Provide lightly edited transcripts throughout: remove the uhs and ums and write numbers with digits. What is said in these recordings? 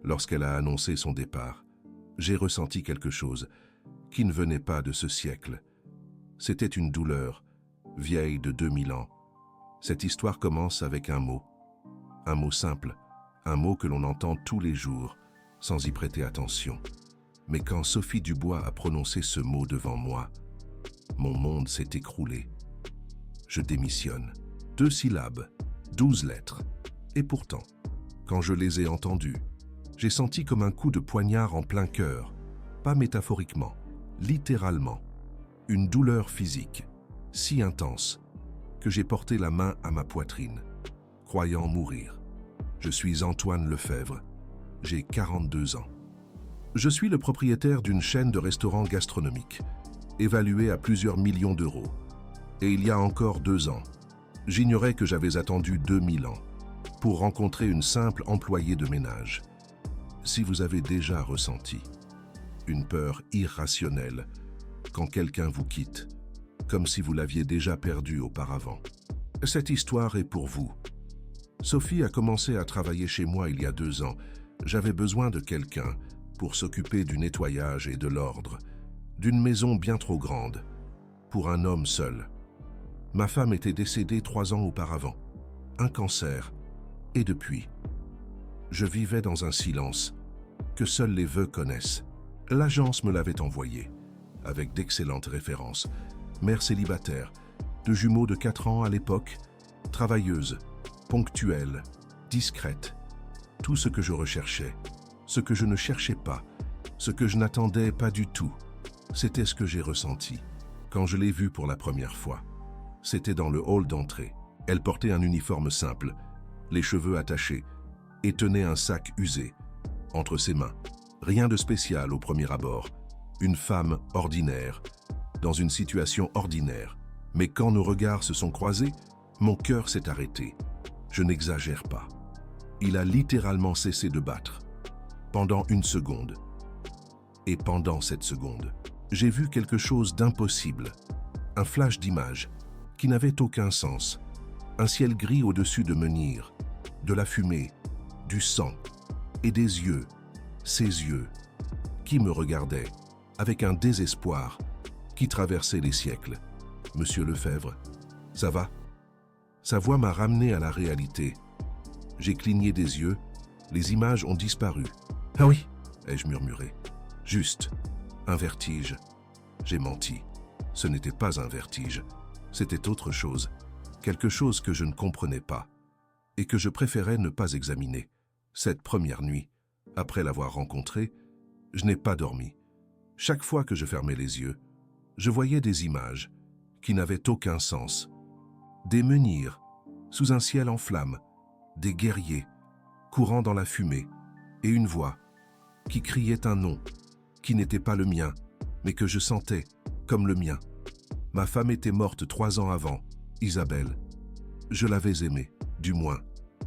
Lorsqu'elle a annoncé son départ, j'ai ressenti quelque chose qui ne venait pas de ce siècle. C'était une douleur, vieille de 2000 ans. Cette histoire commence avec un mot simple, un mot que l'on entend tous les jours, sans y prêter attention. Mais quand Sophie Dubois a prononcé ce mot devant moi, mon monde s'est écroulé. Je démissionne. 2 syllabes, 12 lettres. Et pourtant, quand je les ai entendues, j'ai senti comme un coup de poignard en plein cœur, pas métaphoriquement, littéralement. Une douleur physique, si intense, que j'ai porté la main à ma poitrine, croyant mourir. Je suis Antoine Lefebvre, j'ai 42 ans. Je suis le propriétaire d'une chaîne de restaurants gastronomiques, évaluée à plusieurs millions d'euros. Et il y a encore 2 ans, j'ignorais que j'avais attendu 2000 ans pour rencontrer une simple employée de ménage. Si vous avez déjà ressenti une peur irrationnelle quand quelqu'un vous quitte, comme si vous l'aviez déjà perdu auparavant, cette histoire est pour vous. Sophie a commencé à travailler chez moi il y a 2 ans. J'avais besoin de quelqu'un pour s'occuper du nettoyage et de l'ordre, d'une maison bien trop grande, pour un homme seul. Ma femme était décédée 3 ans auparavant, un cancer, et depuis, je vivais dans un silence que seuls les vœux connaissent. L'agence me l'avait envoyé, avec d'excellentes références. Mère célibataire, 2 jumeaux de 4 ans à l'époque, travailleuse, ponctuelle, discrète. Tout ce que je recherchais, ce que je ne cherchais pas, ce que je n'attendais pas du tout, c'était ce que j'ai ressenti quand je l'ai vue pour la première fois. C'était dans le hall d'entrée. Elle portait un uniforme simple, les cheveux attachés, et tenait un sac usé entre ses mains. Rien de spécial au premier abord. Une femme ordinaire, dans une situation ordinaire. Mais quand nos regards se sont croisés, mon cœur s'est arrêté. Je n'exagère pas. Il a littéralement cessé de battre. Pendant 1 seconde. Et pendant cette seconde, j'ai vu quelque chose d'impossible. Un flash d'image qui n'avait aucun sens. Un ciel gris au-dessus de Menhir, de la fumée, du sang et des yeux, ces yeux, qui me regardaient avec un désespoir qui traversait les siècles. Monsieur Lefebvre, ça va? Sa voix m'a ramené à la réalité. J'ai cligné des yeux, les images ont disparu. Ah oui, ai-je murmuré. Juste, un vertige. J'ai menti. Ce n'était pas un vertige, c'était autre chose. Quelque chose que je ne comprenais pas et que je préférais ne pas examiner. Cette première nuit, après l'avoir rencontré, je n'ai pas dormi. Chaque fois que je fermais les yeux, je voyais des images qui n'avaient aucun sens. Des menhirs, sous un ciel en flammes, des guerriers, courant dans la fumée, et une voix qui criait un nom, qui n'était pas le mien, mais que je sentais comme le mien. Ma femme était morte 3 ans avant, Isabelle. Je l'avais aimée, du moins,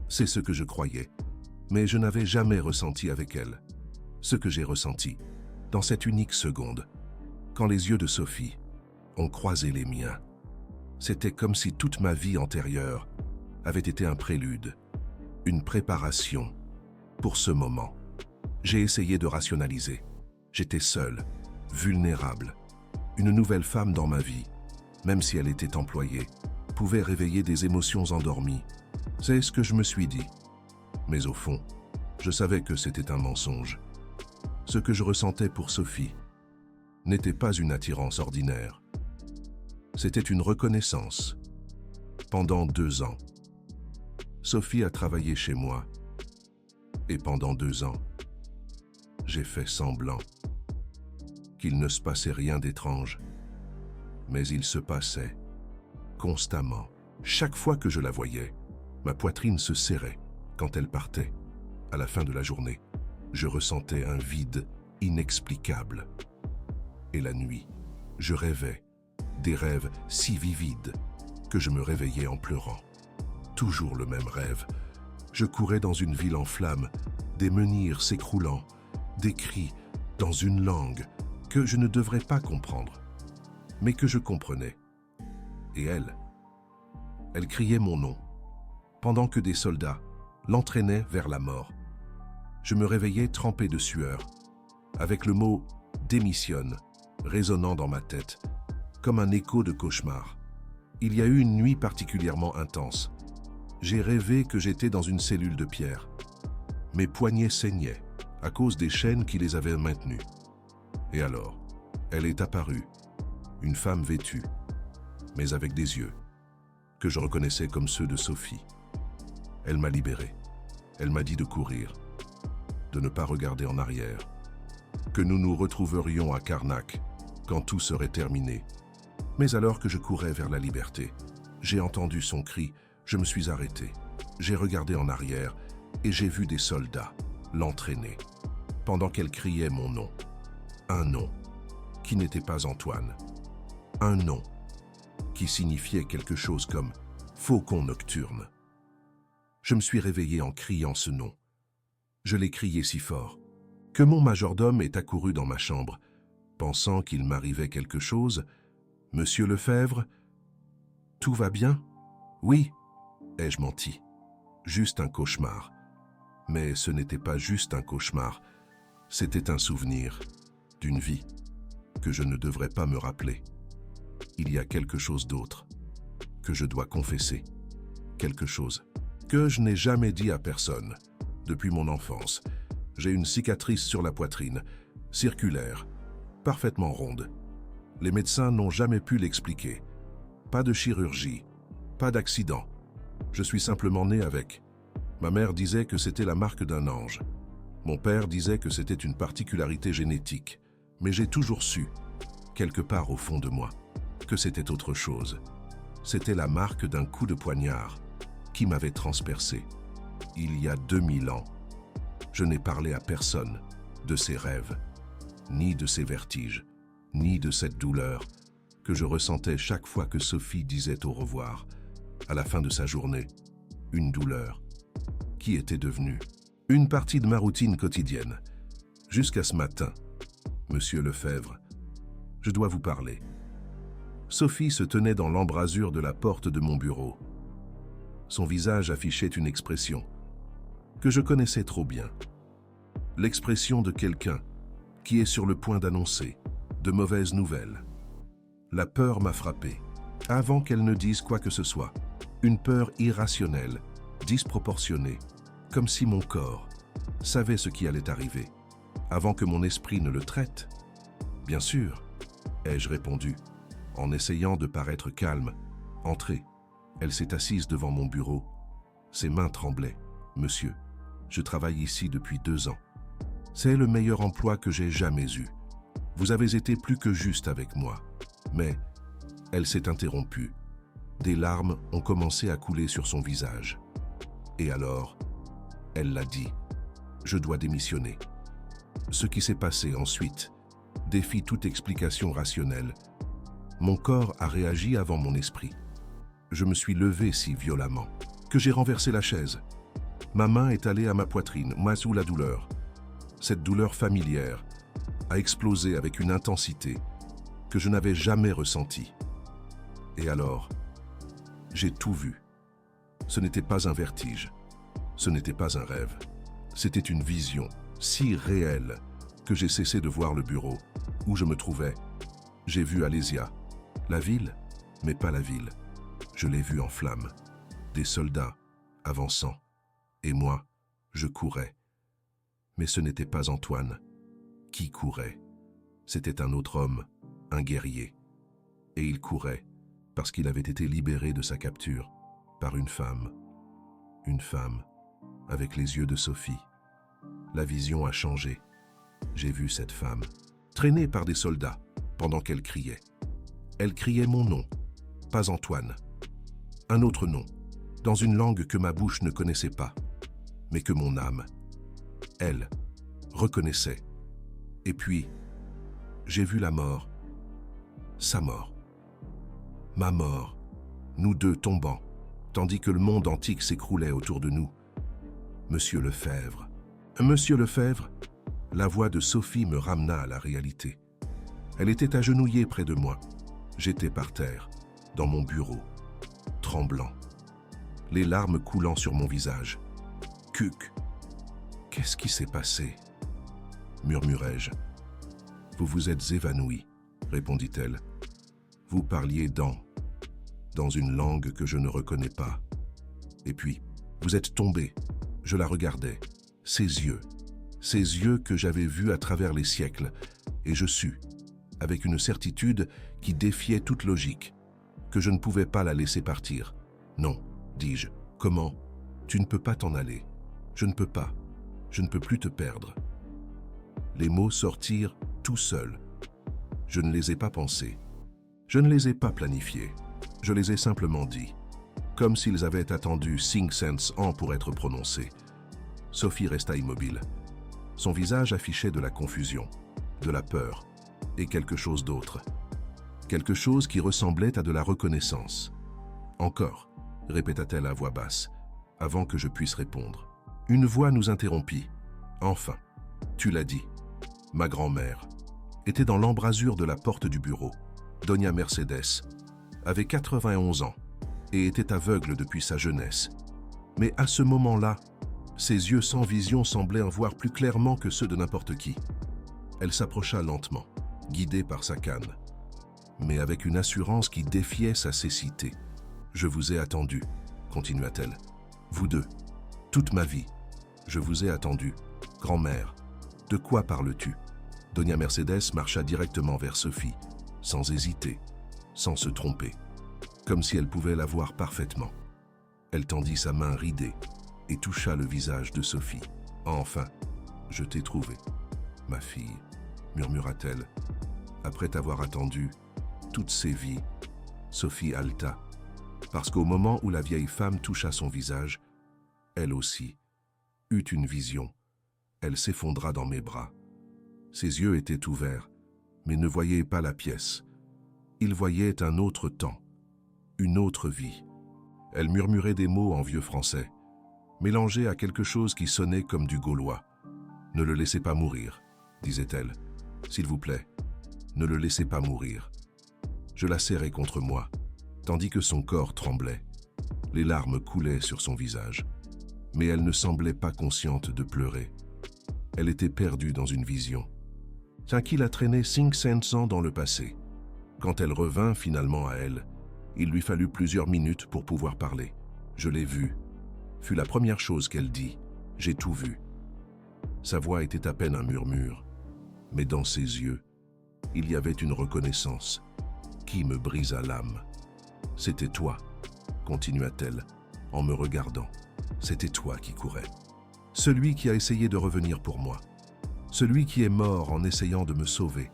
c'est ce que je croyais, mais je n'avais jamais ressenti avec elle ce que j'ai ressenti dans cette unique seconde, quand les yeux de Sophie ont croisé les miens. C'était comme si toute ma vie antérieure avait été un prélude, une préparation pour ce moment. J'ai essayé de rationaliser. J'étais seul, vulnérable. Une nouvelle femme dans ma vie, même si elle était employée, pouvait réveiller des émotions endormies. C'est ce que je me suis dit. Mais au fond, je savais que c'était un mensonge. Ce que je ressentais pour Sophie n'était pas une attirance ordinaire. C'était une reconnaissance. Pendant 2 ans, Sophie a travaillé chez moi. Et pendant 2 ans, j'ai fait semblant qu'il ne se passait rien d'étrange. Mais il se passait constamment. Chaque fois que je la voyais, ma poitrine se serrait quand elle partait. À la fin de la journée, je ressentais un vide inexplicable. Et la nuit, je rêvais, des rêves si vivides que je me réveillais en pleurant. Toujours le même rêve. Je courais dans une ville en flammes, des menhirs s'écroulant, des cris dans une langue que je ne devrais pas comprendre, mais que je comprenais. Et elle criait mon nom, pendant que des soldats l'entraînaient vers la mort. Je me réveillais trempé de sueur, avec le mot « démissionne » résonnant dans ma tête, comme un écho de cauchemar. Il y a eu une nuit particulièrement intense. J'ai rêvé que j'étais dans une cellule de pierre. Mes poignets saignaient, à cause des chaînes qui les avaient maintenus. Et alors, elle est apparue, une femme vêtue, mais avec des yeux, que je reconnaissais comme ceux de Sophie. Elle m'a libéré. Elle m'a dit de courir, de ne pas regarder en arrière, que nous nous retrouverions à Karnak quand tout serait terminé. Mais alors que je courais vers la liberté, j'ai entendu son cri, je me suis arrêté. J'ai regardé en arrière et j'ai vu des soldats l'entraîner, pendant qu'elle criait mon nom. Un nom qui n'était pas Antoine. Un nom qui signifiait quelque chose comme « faucon nocturne ». Je me suis réveillé en criant ce nom. Je l'ai crié si fort que mon majordome est accouru dans ma chambre, pensant qu'il m'arrivait quelque chose. « Monsieur Lefebvre, tout va bien ?»« Oui, » ai-je menti. Juste un cauchemar. Mais ce n'était pas juste un cauchemar, c'était un souvenir d'une vie que je ne devrais pas me rappeler. Il y a quelque chose d'autre que je dois confesser, quelque chose que je n'ai jamais dit à personne. Depuis mon enfance, j'ai une cicatrice sur la poitrine, circulaire, parfaitement ronde. Les médecins n'ont jamais pu l'expliquer. Pas de chirurgie, pas d'accident. Je suis simplement né avec. Ma mère disait que c'était la marque d'un ange. Mon père disait que c'était une particularité génétique. Mais j'ai toujours su, quelque part au fond de moi, que c'était autre chose. C'était la marque d'un coup de poignard qui m'avait transpercé. Il y a 2000 ans, je n'ai parlé à personne de ces rêves, ni de ces vertiges, ni de cette douleur que je ressentais chaque fois que Sophie disait au revoir. À la fin de sa journée, une douleur qui était devenue une partie de ma routine quotidienne. Jusqu'à ce matin, Monsieur Lefebvre, je dois vous parler. Sophie se tenait dans l'embrasure de la porte de mon bureau. Son visage affichait une expression que je connaissais trop bien. L'expression de quelqu'un qui est sur le point d'annoncer de mauvaises nouvelles. La peur m'a frappé, avant qu'elle ne dise quoi que ce soit. Une peur irrationnelle, disproportionnée, comme si mon corps savait ce qui allait arriver, avant que mon esprit ne le traite. Bien sûr, ai-je répondu, en essayant de paraître calme. Entrez. Elle s'est assise devant mon bureau. Ses mains tremblaient. Monsieur, je travaille ici depuis 2 ans. C'est le meilleur emploi que j'ai jamais eu. Vous avez été plus que juste avec moi. Mais elle s'est interrompue. Des larmes ont commencé à couler sur son visage. Et alors, elle l'a dit, je dois démissionner. Ce qui s'est passé ensuite défie toute explication rationnelle. Mon corps a réagi avant mon esprit. Je me suis levé si violemment que j'ai renversé la chaise. Ma main est allée à ma poitrine, moi sous la douleur. Cette douleur familière a explosé avec une intensité que je n'avais jamais ressentie. Et alors, j'ai tout vu. Ce n'était pas un vertige, ce n'était pas un rêve. C'était une vision si réelle que j'ai cessé de voir le bureau où je me trouvais. J'ai vu Alésia, la ville, mais pas la ville. Je l'ai vue en flammes, des soldats avançant, et moi, je courais. Mais ce n'était pas Antoine qui courait. C'était un autre homme, un guerrier. Et il courait parce qu'il avait été libéré de sa capture par une femme. Une femme avec les yeux de Sophie. La vision a changé. J'ai vu cette femme traînée par des soldats pendant qu'elle criait. Elle criait mon nom, pas Antoine. Un autre nom, dans une langue que ma bouche ne connaissait pas, mais que mon âme, elle, reconnaissait. Et puis, j'ai vu la mort, sa mort, ma mort, nous deux tombant, tandis que le monde antique s'écroulait autour de nous. Monsieur Lefebvre, Monsieur Lefebvre, la voix de Sophie me ramena à la réalité. Elle était agenouillée près de moi. J'étais par terre, dans mon bureau, tremblant, les larmes coulant sur mon visage. Cuc, Qu'est-ce qui s'est passé? Murmurai-je. Vous vous êtes évanoui, répondit-elle. Vous parliez dans une langue que je ne reconnais pas. Et puis, vous êtes tombé. Je la regardais. Ses yeux que j'avais vus à travers les siècles, et je sus, avec une certitude qui défiait toute logique, que je ne pouvais pas la laisser partir. Non, dis-je. Comment? Tu ne peux pas t'en aller. Je ne peux pas. Je ne peux plus te perdre. Les mots sortirent tout seuls. Je ne les ai pas pensés. Je ne les ai pas planifiés. Je les ai simplement dit, comme s'ils avaient attendu 500 ans pour être prononcés. Sophie resta immobile. Son visage affichait de la confusion, de la peur et quelque chose d'autre. Quelque chose qui ressemblait à de la reconnaissance. Encore, répéta-t-elle à voix basse, avant que je puisse répondre. Une voix nous interrompit. Enfin, tu l'as dit. Ma grand-mère était dans l'embrasure de la porte du bureau. Doña Mercedes avait 91 ans et était aveugle depuis sa jeunesse. Mais à ce moment-là, ses yeux sans vision semblaient en voir plus clairement que ceux de n'importe qui. Elle s'approcha lentement, guidée par sa canne, mais avec une assurance qui défiait sa cécité. « Je vous ai attendu, » continua-t-elle. « Vous deux, toute ma vie, je vous ai attendu. Grand-mère, de quoi parles-tu » Doña Mercedes marcha directement vers Sophie, sans hésiter, sans se tromper, comme si elle pouvait la voir parfaitement. Elle tendit sa main ridée et toucha le visage de Sophie. « Enfin, je t'ai trouvé, ma fille, » murmura-t-elle. Après t'avoir attendu toutes ces vies, Sophie haleta, parce qu'au moment où la vieille femme toucha son visage, elle aussi eut une vision. Elle s'effondra dans mes bras. Ses yeux étaient ouverts, mais ne voyaient pas la pièce. Ils voyaient un autre temps, une autre vie. Elle murmurait des mots en vieux français, mélangés à quelque chose qui sonnait comme du gaulois. « Ne le laissez pas mourir, » disait-elle. « S'il vous plaît, ne le laissez pas mourir. » Je la serrai contre moi, tandis que son corps tremblait. Les larmes coulaient sur son visage, mais elle ne semblait pas consciente de pleurer. Elle était perdue dans une vision. Tiens, qui la traînait 500 ans dans le passé. Quand elle revint finalement à elle, il lui fallut plusieurs minutes pour pouvoir parler. « Je l'ai vue », fut la première chose qu'elle dit. « J'ai tout vu ». Sa voix était à peine un murmure, mais dans ses yeux, il y avait une reconnaissance qui me brisa l'âme. « C'était toi », continua-t-elle en me regardant. « C'était toi qui courais. Celui qui a essayé de revenir pour moi. Celui qui est mort en essayant de me sauver. »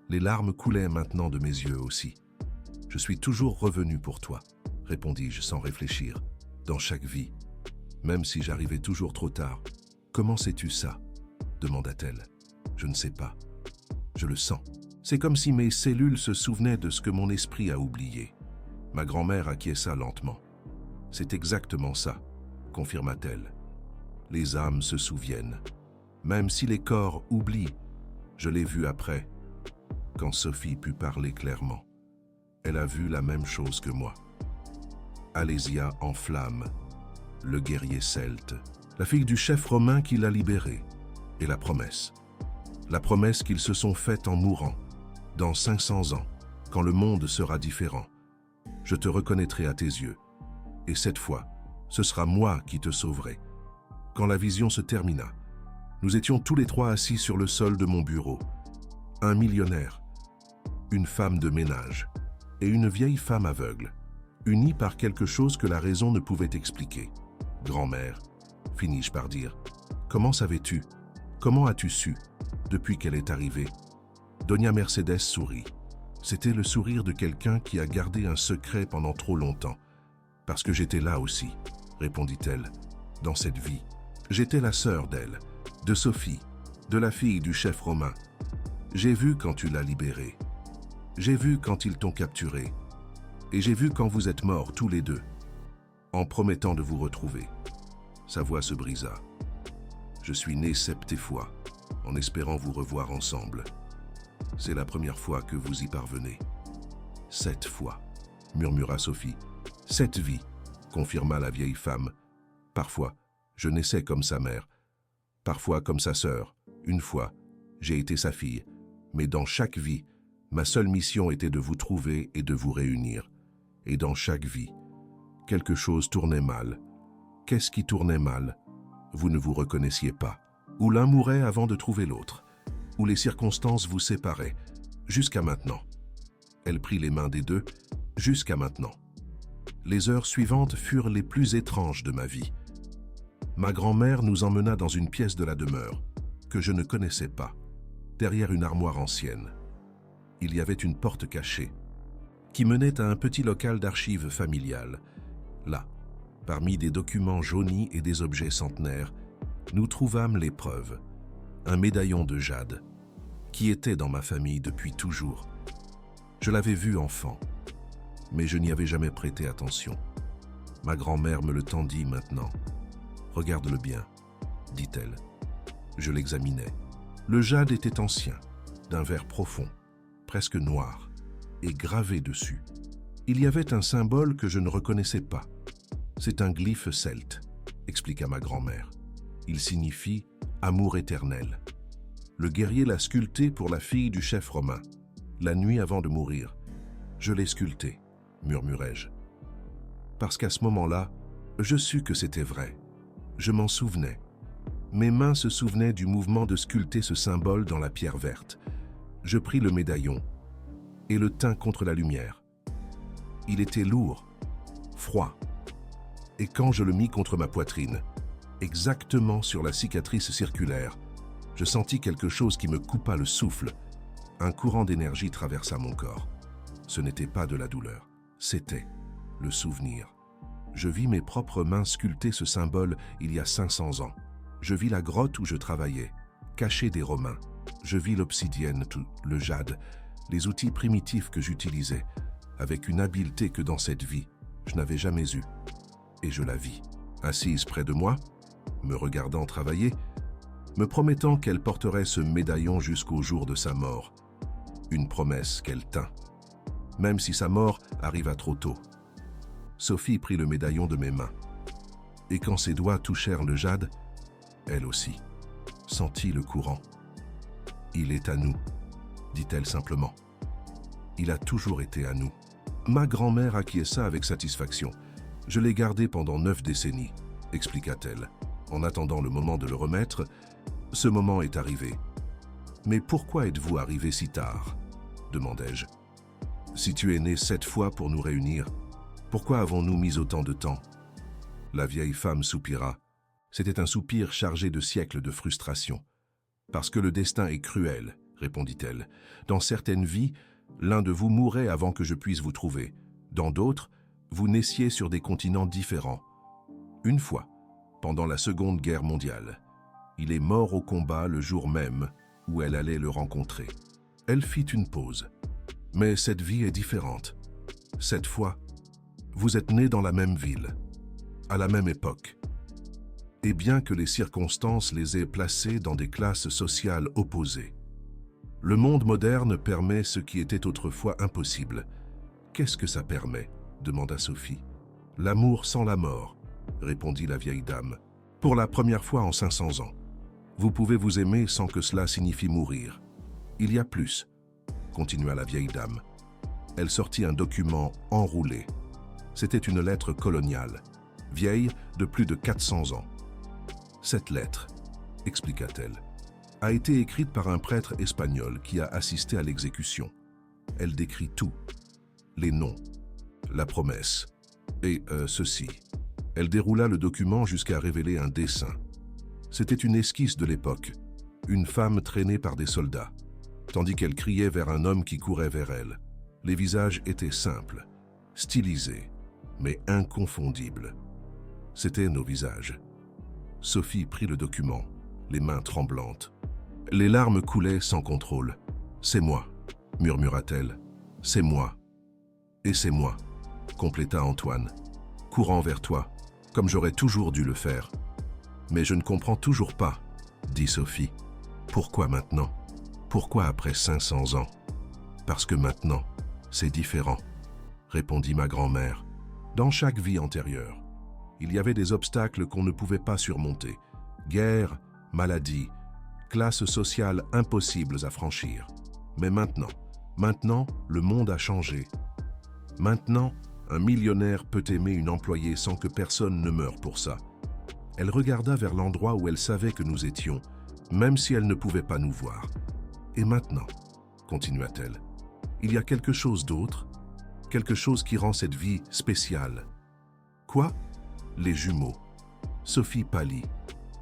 Les larmes coulaient maintenant de mes yeux aussi. « Je suis toujours revenu pour toi, » répondis-je sans réfléchir, « dans chaque vie, même si j'arrivais toujours trop tard. »« Comment sais-tu ça ?» demanda-t-elle. « Je ne sais pas. Je le sens. C'est comme si mes cellules se souvenaient de ce que mon esprit a oublié. » Ma grand-mère acquiesça lentement. « C'est exactement ça, » confirma-t-elle. « Les âmes se souviennent, même si les corps oublient. Je l'ai vu après, quand Sophie put parler clairement. Elle a vu la même chose que moi. Alésia en flammes, le guerrier celte, la fille du chef romain qui l'a libérée, et la promesse qu'ils se sont faite en mourant, dans 500 ans, quand le monde sera différent. Je te reconnaîtrai à tes yeux, et cette fois, ce sera moi qui te sauverai. » Quand la vision se termina, nous étions tous les trois assis sur le sol de mon bureau. Un millionnaire, une femme de ménage et une vieille femme aveugle, unis par quelque chose que la raison ne pouvait expliquer. « Grand-mère, » finis-je par dire, « comment savais-tu? Comment as-tu su, depuis qu'elle est arrivée ?» Doña Mercedes sourit. C'était le sourire de quelqu'un qui a gardé un secret pendant trop longtemps. « Parce que j'étais là aussi, » répondit-elle, « dans cette vie. J'étais la sœur d'elle, de Sophie, de la fille du chef romain. J'ai vu quand tu l'as libérée. J'ai vu quand ils t'ont capturé. Et j'ai vu quand vous êtes morts tous les deux, en promettant de vous retrouver. » Sa voix se brisa. « Je suis né 7 fois, en espérant vous revoir ensemble. C'est la première fois que vous y parvenez. »« 7 fois, » murmura Sophie. « 7 vies, » confirma la vieille femme. « Parfois, je naissais comme sa mère. Parfois comme sa sœur, une fois, j'ai été sa fille. Mais dans chaque vie, ma seule mission était de vous trouver et de vous réunir. Et dans chaque vie, quelque chose tournait mal. Qu'est-ce qui tournait mal? Vous ne vous reconnaissiez pas. Ou l'un mourait avant de trouver l'autre. Ou les circonstances vous séparaient. Jusqu'à maintenant. Elle prit les mains des deux, jusqu'à maintenant. Les heures suivantes furent les plus étranges de ma vie. Ma grand-mère nous emmena dans une pièce de la demeure, que je ne connaissais pas, derrière une armoire ancienne. Il y avait une porte cachée, qui menait à un petit local d'archives familiales. Là, parmi des documents jaunis et des objets centenaires, nous trouvâmes les preuves. Un médaillon de jade, qui était dans ma famille depuis toujours. Je l'avais vu enfant, mais je n'y avais jamais prêté attention. Ma grand-mère me le tendit maintenant. « Regarde-le bien », dit-elle. Je l'examinais. Le jade était ancien, d'un vert profond, presque noir, et gravé dessus. Il y avait un symbole que je ne reconnaissais pas. « C'est un glyphe celte », expliqua ma grand-mère. « Il signifie « amour éternel ». Le guerrier l'a sculpté pour la fille du chef romain. La nuit avant de mourir, je l'ai sculpté, murmurai-je. Parce qu'à ce moment-là, je sus que c'était vrai. Je m'en souvenais. Mes mains se souvenaient du mouvement de sculpter ce symbole dans la pierre verte. Je pris le médaillon et le tins contre la lumière. Il était lourd, froid. Et quand je le mis contre ma poitrine, exactement sur la cicatrice circulaire, je sentis quelque chose qui me coupa le souffle. Un courant d'énergie traversa mon corps. Ce n'était pas de la douleur, c'était le souvenir. Je vis mes propres mains sculpter ce symbole il y a 500 ans. Je vis la grotte où je travaillais, cachée des Romains. Je vis l'obsidienne, le jade, les outils primitifs que j'utilisais, avec une habileté que dans cette vie, je n'avais jamais eue. Et je la vis, assise près de moi, me regardant travailler, me promettant qu'elle porterait ce médaillon jusqu'au jour de sa mort. Une promesse qu'elle tint, même si sa mort arriva trop tôt. Sophie prit le médaillon de mes mains, et quand ses doigts touchèrent le jade, elle aussi sentit le courant. « Il est à nous », dit-elle simplement. « Il a toujours été à nous. » Ma grand-mère acquiesça avec satisfaction. « Je l'ai gardé pendant 9 décennies, » expliqua-t-elle. En attendant le moment de le remettre, ce moment est arrivé. « Mais pourquoi êtes-vous arrivé si tard ?» demandai-je. « Si tu es né 7 fois pour nous réunir, pourquoi avons-nous mis autant de temps ?» La vieille femme soupira. C'était un soupir chargé de siècles de frustration. « Parce que le destin est cruel, » répondit-elle. « Dans certaines vies, l'un de vous mourrait avant que je puisse vous trouver. Dans d'autres, vous naissiez sur des continents différents. Une fois, pendant la Seconde Guerre mondiale, il est mort au combat le jour même où elle allait le rencontrer. » Elle fit une pause. « Mais cette vie est différente. Cette fois, vous êtes né dans la même ville, à la même époque. Et bien que les circonstances les aient placés dans des classes sociales opposées, le monde moderne permet ce qui était autrefois impossible. »« Qu'est-ce que ça permet ?» demanda Sophie. « L'amour sans la mort, » répondit la vieille dame. « Pour la première fois en 500 ans. Vous pouvez vous aimer sans que cela signifie mourir. Il y a plus, » continua la vieille dame. Elle sortit un document enroulé. C'était une lettre coloniale, vieille de plus de 400 ans. Cette lettre, expliqua-t-elle, a été écrite par un prêtre espagnol qui a assisté à l'exécution. Elle décrit tout, les noms, la promesse, et ceci. Elle déroula le document jusqu'à révéler un dessin. C'était une esquisse de l'époque, une femme traînée par des soldats, tandis qu'elle criait vers un homme qui courait vers elle. Les visages étaient simples, stylisés, mais inconfondibles. C'étaient nos visages. Sophie prit le document, les mains tremblantes. Les larmes coulaient sans contrôle. « C'est moi », murmura-t-elle. « C'est moi. Et c'est moi », compléta Antoine, courant vers toi, comme j'aurais toujours dû le faire. « Mais je ne comprends toujours pas », dit Sophie. « Pourquoi maintenant? Pourquoi après 500 ans? » « Parce que maintenant, c'est différent, » répondit ma grand-mère. Dans chaque vie antérieure, il y avait des obstacles qu'on ne pouvait pas surmonter. Guerre, maladie, classes sociales impossibles à franchir. Mais maintenant, le monde a changé. Maintenant, un millionnaire peut aimer une employée sans que personne ne meure pour ça. Elle regarda vers l'endroit où elle savait que nous étions, même si elle ne pouvait pas nous voir. Et maintenant, continua-t-elle, il y a quelque chose d'autre, quelque chose qui rend cette vie spéciale. Quoi? Les jumeaux. Sophie pâlit.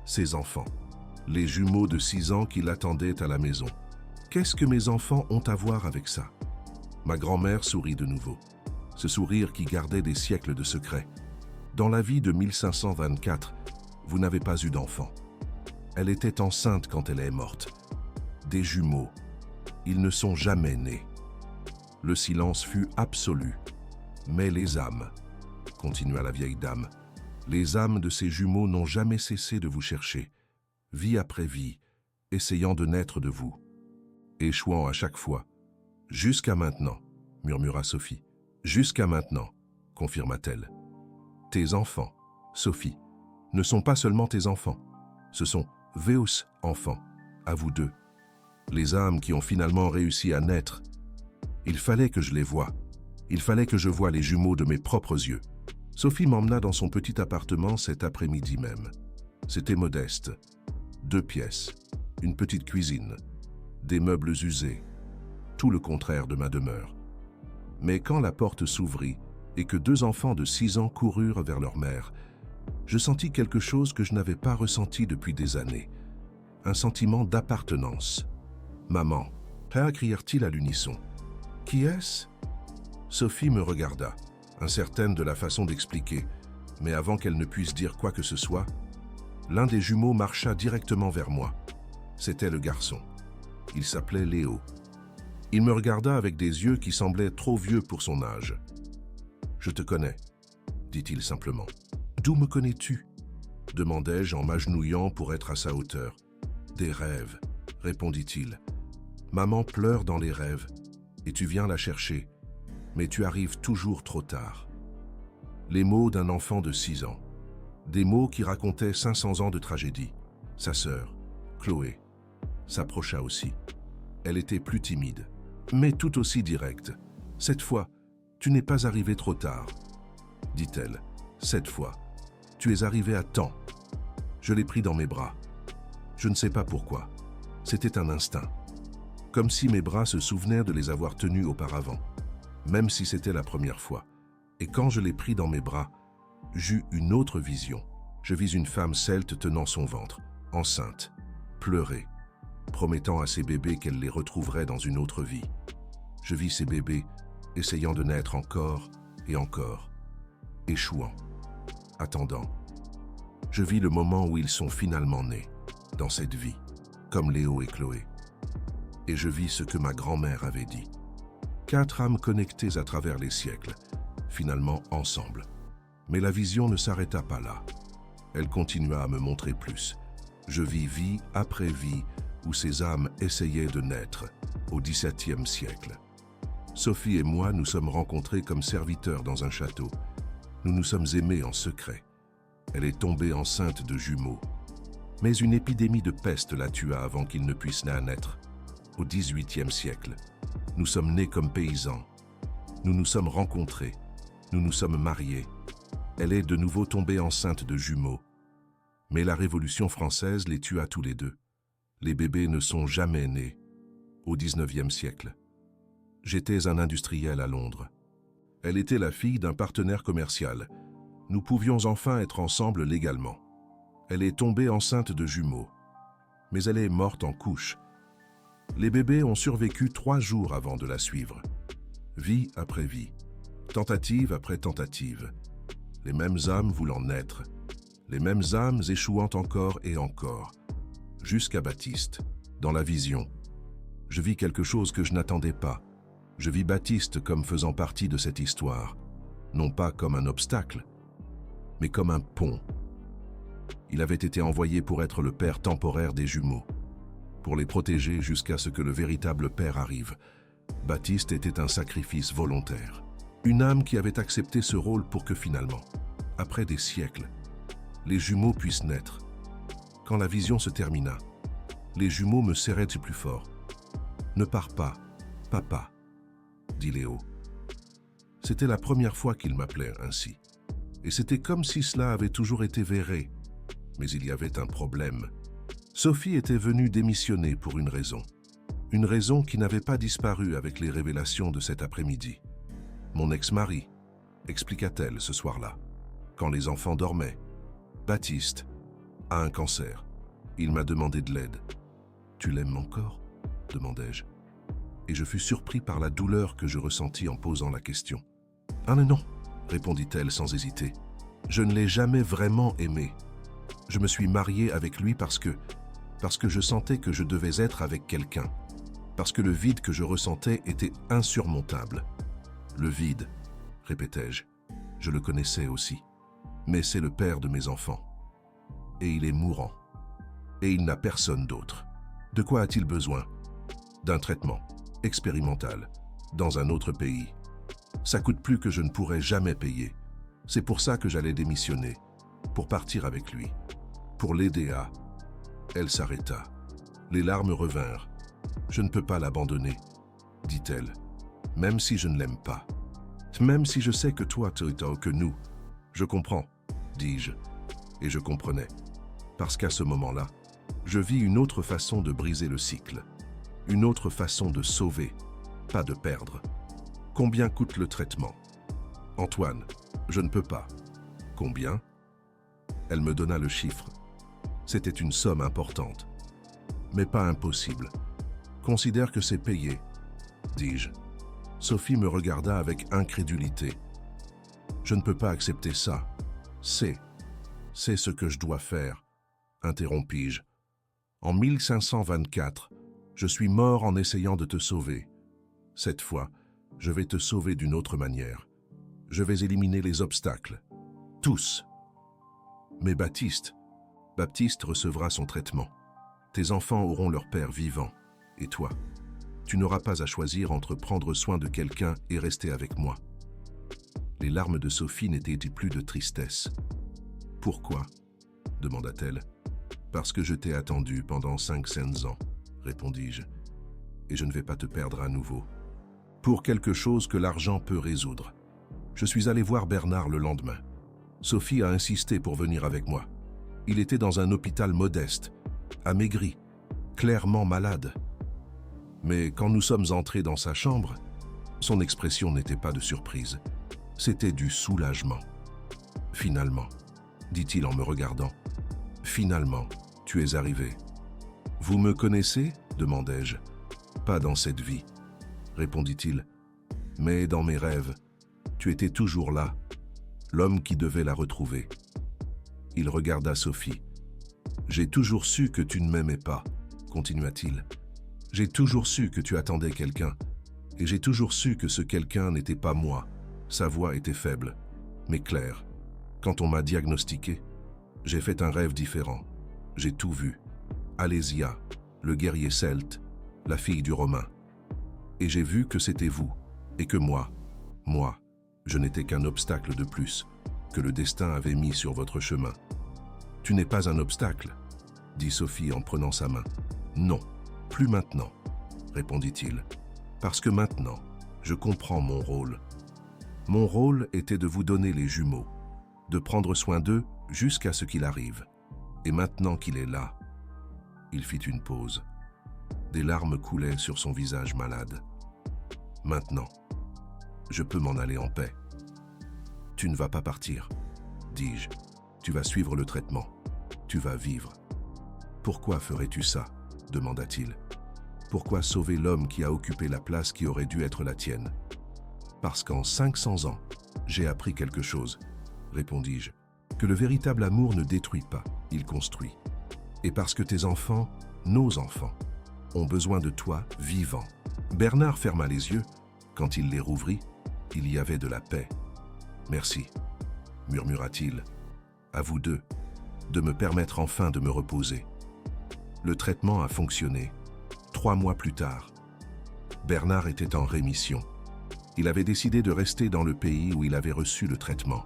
Ses enfants. Les jumeaux de 6 ans qui l'attendaient à la maison. Qu'est-ce que mes enfants ont à voir avec ça? Ma grand-mère sourit de nouveau. Ce sourire qui gardait des siècles de secret. Dans la vie de 1524, vous n'avez pas eu d'enfant. Elle était enceinte quand elle est morte. Des jumeaux. Ils ne sont jamais nés. Le silence fut absolu. Mais les âmes, continua la vieille dame, les âmes de ces jumeaux n'ont jamais cessé de vous chercher, vie après vie, essayant de naître de vous, échouant à chaque fois. Jusqu'à maintenant, murmura Sophie. Jusqu'à maintenant, confirma-t-elle. Tes enfants, Sophie, ne sont pas seulement tes enfants, ce sont vos enfants, à vous deux. Les âmes qui ont finalement réussi à naître. Il fallait que je les voie. Il fallait que je voie les jumeaux de mes propres yeux. Sophie m'emmena dans son petit appartement cet après-midi même. C'était modeste. 2 pièces, une petite cuisine, des meubles usés, tout le contraire de ma demeure. Mais quand la porte s'ouvrit et que 2 enfants de 6 ans coururent vers leur mère, je sentis quelque chose que je n'avais pas ressenti depuis des années. Un sentiment d'appartenance. « Maman !» père, crièrent-ils à l'unisson. « Qui est-ce » Sophie me regarda, incertaine de la façon d'expliquer, mais avant qu'elle ne puisse dire quoi que ce soit, l'un des jumeaux marcha directement vers moi. C'était le garçon. Il s'appelait Léo. Il me regarda avec des yeux qui semblaient trop vieux pour son âge. « Je te connais, » dit-il simplement. « D'où me connais-tu » demandai-je en m'agenouillant pour être à sa hauteur. « Des rêves, » répondit-il. « Maman pleure dans les rêves, et tu viens la chercher, mais tu arrives toujours trop tard. » Les mots d'un enfant de 6 ans. Des mots qui racontaient 500 ans de tragédie. Sa sœur, Chloé, s'approcha aussi. Elle était plus timide, mais tout aussi directe. « Cette fois, tu n'es pas arrivé trop tard, » dit-elle. « Cette fois, tu es arrivé à temps. » Je l'ai pris dans mes bras. Je ne sais pas pourquoi. C'était un instinct. Comme si mes bras se souvenaient de les avoir tenus auparavant, même si c'était la première fois. Et quand je l'ai pris dans mes bras, j'eus une autre vision. Je vis une femme celte tenant son ventre, enceinte, pleurer, promettant à ses bébés qu'elle les retrouverait dans une autre vie. Je vis ces bébés essayant de naître encore et encore, échouant, attendant. Je vis le moment où ils sont finalement nés, dans cette vie, comme Léo et Chloé. Et je vis ce que ma grand-mère avait dit. 4 âmes connectées à travers les siècles, finalement ensemble. Mais la vision ne s'arrêta pas là. Elle continua à me montrer plus. Je vis vie après vie où ces âmes essayaient de naître, au XVIIe siècle. Sophie et moi nous sommes rencontrés comme serviteurs dans un château. Nous nous sommes aimés en secret. Elle est tombée enceinte de jumeaux. Mais une épidémie de peste la tua avant qu'il ne puisse naître. Au XVIIIe siècle, nous sommes nés comme paysans. Nous nous sommes rencontrés. Nous nous sommes mariés. Elle est de nouveau tombée enceinte de jumeaux. Mais la Révolution française les tua tous les deux. Les bébés ne sont jamais nés. Au XIXe siècle. J'étais un industriel à Londres. Elle était la fille d'un partenaire commercial. Nous pouvions enfin être ensemble légalement. Elle est tombée enceinte de jumeaux. Mais elle est morte en couche. Les bébés ont survécu 3 jours avant de la suivre. Vie après vie. Tentative après tentative. Les mêmes âmes voulant naître. Les mêmes âmes échouant encore et encore. Jusqu'à Baptiste, dans la vision. Je vis quelque chose que je n'attendais pas. Je vis Baptiste comme faisant partie de cette histoire. Non pas comme un obstacle, mais comme un pont. Il avait été envoyé pour être le père temporaire des jumeaux, pour les protéger jusqu'à ce que le véritable père arrive. Baptiste était un sacrifice volontaire. Une âme qui avait accepté ce rôle pour que finalement, après des siècles, les jumeaux puissent naître. quand la vision se termina. Les jumeaux me serraient du plus fort. « Ne pars pas, papa », dit Léo. C'était la première fois qu'il m'appelait ainsi. Et c'était comme si cela avait toujours été véré. Mais il y avait un problème. Sophie était venue démissionner pour une raison. Une raison qui n'avait pas disparu avec les révélations de cet après-midi. Mon ex-mari, expliqua-t-elle ce soir-là, quand les enfants dormaient. Baptiste a un cancer. Il m'a demandé de l'aide. « Tu l'aimes encore ?» demandai-je. Et je fus surpris par la douleur que je ressentis en posant la question. « Ah mais non !» répondit-elle sans hésiter. « Je ne l'ai jamais vraiment aimé. Je me suis mariée avec lui parce que je sentais que je devais être avec quelqu'un. Parce que le vide que je ressentais était insurmontable. »« Le vide », répétai-je. Je le connaissais aussi. Mais c'est le père de mes enfants. Et il est mourant. Et il n'a personne d'autre. De quoi a-t-il besoin? D'un traitement expérimental dans un autre pays. Ça coûte plus que je ne pourrais jamais payer. C'est pour ça que j'allais démissionner, pour partir avec lui, pour l'aider à... Elle s'arrêta. Les larmes revinrent. Je ne peux pas l'abandonner, dit-elle, même si je ne l'aime pas. Même si je sais que toi, que nous. Je comprends, dis-je, et je comprenais. Parce qu'à ce moment-là, je vis une autre façon de briser le cycle. Une autre façon de sauver, pas de perdre. Combien coûte le traitement? Antoine, je ne peux pas. Combien? Elle me donna le chiffre. C'était une somme importante, mais pas impossible. Considère que c'est payé, dis-je. Sophie me regarda avec incrédulité. Je ne peux pas accepter ça. C'est ce que je dois faire, interrompis-je. En 1524, je suis mort en essayant de te sauver. Cette fois, je vais te sauver d'une autre manière. Je vais éliminer les obstacles. Tous. Mais Baptiste recevra son traitement. Tes enfants auront leur père vivant. Et toi, tu n'auras pas à choisir entre prendre soin de quelqu'un et rester avec moi. Les larmes de Sophie n'étaient plus de tristesse. Pourquoi? Demanda-t-elle. Parce que je t'ai attendu pendant 500 ans, répondis-je, et je ne vais pas te perdre à nouveau. Pour quelque chose que l'argent peut résoudre. Je suis allé voir Bernard le lendemain. Sophie a insisté pour venir avec moi. Il était dans un hôpital modeste, amaigri, clairement malade. Mais quand nous sommes entrés dans sa chambre, son expression n'était pas de surprise. C'était du soulagement. « Finalement, dit-il en me regardant, « finalement, tu es arrivé. »« Vous me connaissez ?» demandai-je. « Pas dans cette vie, » répondit-il. « Mais dans mes rêves, tu étais toujours là, l'homme qui devait la retrouver. » Il regarda Sophie. « J'ai toujours su que tu ne m'aimais pas, » continua-t-il. « J'ai toujours su que tu attendais quelqu'un, et j'ai toujours su que ce quelqu'un n'était pas moi. » Sa voix était faible, mais claire. Quand on m'a diagnostiqué, j'ai fait un rêve différent. J'ai tout vu. Alésia, le guerrier celte, la fille du Romain. Et j'ai vu que c'était vous, et que moi, je n'étais qu'un obstacle de plus, que le destin avait mis sur votre chemin. « Tu n'es pas un obstacle », dit Sophie en prenant sa main. « Non, plus maintenant », répondit-il. « Parce que maintenant, je comprends mon rôle. Mon rôle était de vous donner les jumeaux, de prendre soin d'eux jusqu'à ce qu'il arrive. Et maintenant qu'il est là, » il fit une pause. Des larmes coulaient sur son visage malade. « Maintenant, je peux m'en aller en paix. »« Tu ne vas pas partir, » dis-je. « Tu vas suivre le traitement. Tu vas vivre. »« Pourquoi ferais-tu ça ?» demanda-t-il. « Pourquoi sauver l'homme qui a occupé la place qui aurait dû être la tienne ?»« Parce qu'en 500 ans, j'ai appris quelque chose, » répondis-je, « que le véritable amour ne détruit pas, il construit. Et parce que tes enfants, nos enfants, ont besoin de toi vivant. » Bernard ferma les yeux. Quand il les rouvrit, il y avait de la paix. « Merci, » murmura-t-il. « À vous deux, de me permettre enfin de me reposer. » Le traitement a fonctionné. 3 mois plus tard, Bernard était en rémission. Il avait décidé de rester dans le pays où il avait reçu le traitement.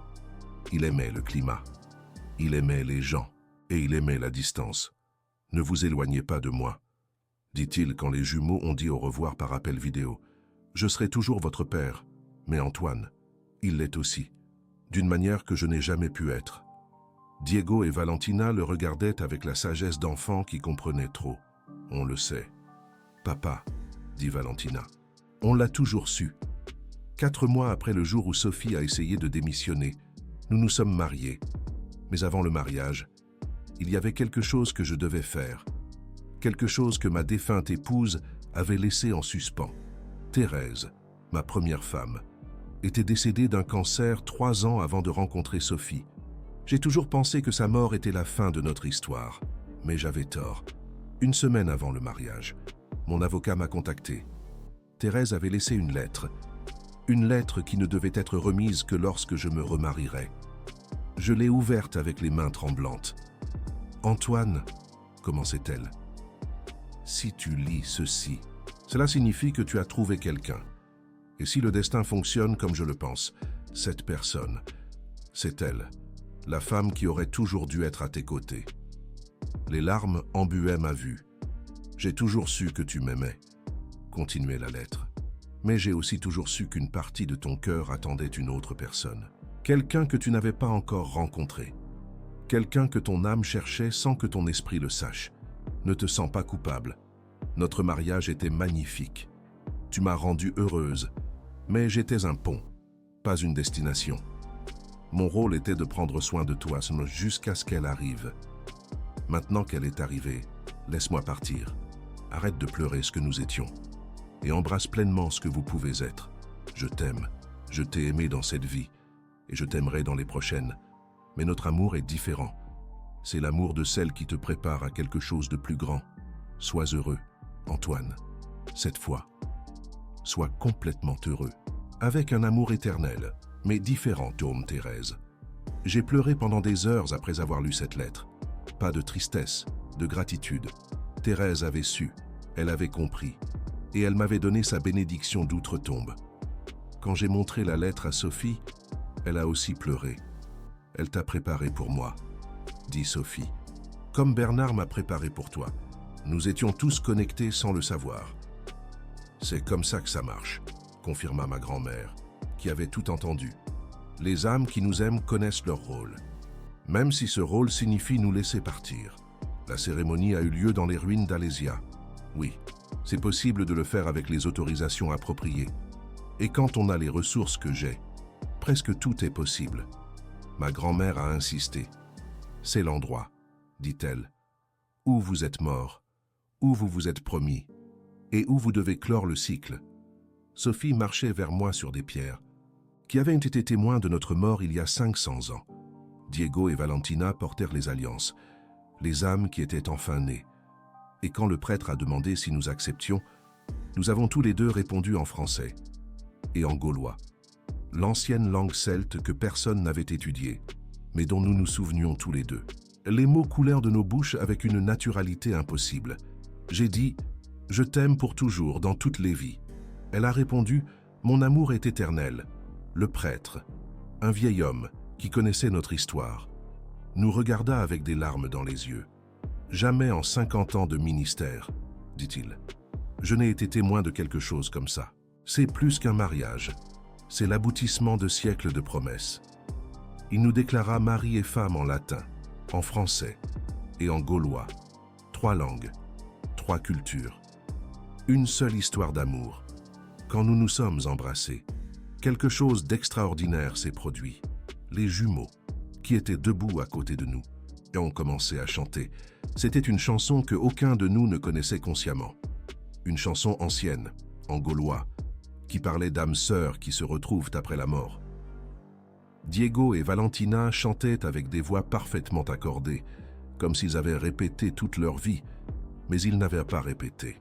Il aimait le climat, il aimait les gens et il aimait la distance. Ne vous éloignez pas de moi, dit-il quand les jumeaux ont dit au revoir par appel vidéo. Je serai toujours votre père, mais Antoine, il l'est aussi, d'une manière que je n'ai jamais pu être. Diego et Valentina le regardaient avec la sagesse d'enfants qui comprenaient trop. On le sait. Papa, dit Valentina, on l'a toujours su. 4 mois après le jour où Sophie a essayé de démissionner, nous nous sommes mariés. Mais avant le mariage, il y avait quelque chose que je devais faire. Quelque chose que ma défunte épouse avait laissé en suspens. Thérèse, ma première femme, était décédée d'un cancer 3 ans avant de rencontrer Sophie. J'ai toujours pensé que sa mort était la fin de notre histoire, mais j'avais tort. 1 semaine avant le mariage, mon avocat m'a contacté. Thérèse avait laissé une lettre qui ne devait être remise que lorsque je me remarierais. Je l'ai ouverte avec les mains tremblantes. « Antoine, commençait-elle, si tu lis ceci, cela signifie que tu as trouvé quelqu'un. Et si le destin fonctionne comme je le pense, cette personne, c'est elle, la femme qui aurait toujours dû être à tes côtés. » Les larmes embuaient ma vue. « J'ai toujours su que tu m'aimais, » continuait la lettre. « Mais j'ai aussi toujours su qu'une partie de ton cœur attendait une autre personne. Quelqu'un que tu n'avais pas encore rencontré. Quelqu'un que ton âme cherchait sans que ton esprit le sache. Ne te sens pas coupable. Notre mariage était magnifique. Tu m'as rendue heureuse, mais j'étais un pont, pas une destination. Mon rôle était de prendre soin de toi jusqu'à ce qu'elle arrive. Maintenant qu'elle est arrivée, laisse-moi partir. Arrête de pleurer ce que nous étions et embrasse pleinement ce que vous pouvez être. Je t'aime, je t'ai aimé dans cette vie et je t'aimerai dans les prochaines. Mais notre amour est différent. C'est l'amour de celle qui te prépare à quelque chose de plus grand. Sois heureux, Antoine, cette fois. Sois complètement heureux, avec un amour éternel, mais différent, tourne Thérèse. J'ai pleuré pendant des heures après avoir lu cette lettre. Pas de tristesse, de gratitude. Thérèse avait su, elle avait compris, et elle m'avait donné sa bénédiction d'outre-tombe. Quand j'ai montré la lettre à Sophie, elle a aussi pleuré. Elle t'a préparé pour moi, dit Sophie. Comme Bernard m'a préparé pour toi. Nous étions tous connectés sans le savoir. C'est comme ça que ça marche, confirma ma grand-mère, qui avait tout entendu. Les âmes qui nous aiment connaissent leur rôle. Même si ce rôle signifie nous laisser partir. La cérémonie a eu lieu dans les ruines d'Alésia. Oui, c'est possible de le faire avec les autorisations appropriées. Et quand on a les ressources que j'ai, presque tout est possible. Ma grand-mère a insisté. C'est l'endroit, dit-elle, où vous êtes mort, où vous vous êtes promis, et où vous devez clore le cycle. Sophie marchait vers moi sur des pierres, qui avaient été témoins de notre mort il y a 500 ans. Diego et Valentina portèrent les alliances, les âmes qui étaient enfin nées. Et quand le prêtre a demandé si nous acceptions, nous avons tous les deux répondu en français et en gaulois, l'ancienne langue celte que personne n'avait étudiée, mais dont nous nous souvenions tous les deux. Les mots coulèrent de nos bouches avec une naturalité impossible. J'ai dit « Je t'aime pour toujours, dans toutes les vies ». Elle a répondu « Mon amour est éternel ». Le prêtre, un vieil homme qui connaissait notre histoire, nous regarda avec des larmes dans les yeux. « Jamais en 50 ans de ministère, dit-il, je n'ai été témoin de quelque chose comme ça. C'est plus qu'un mariage. C'est l'aboutissement de siècles de promesses. » Il nous déclara mari et femme en latin, en français et en gaulois. 3 langues, 3 cultures. Une seule histoire d'amour. Quand nous nous sommes embrassés, quelque chose d'extraordinaire s'est produit. Les jumeaux, qui étaient debout à côté de nous, et ont commencé à chanter. C'était une chanson que aucun de nous ne connaissait consciemment. Une chanson ancienne, en gaulois, qui parlait d'âmes sœurs qui se retrouvent après la mort. Diego et Valentina chantaient avec des voix parfaitement accordées, comme s'ils avaient répété toute leur vie, mais ils n'avaient pas répété.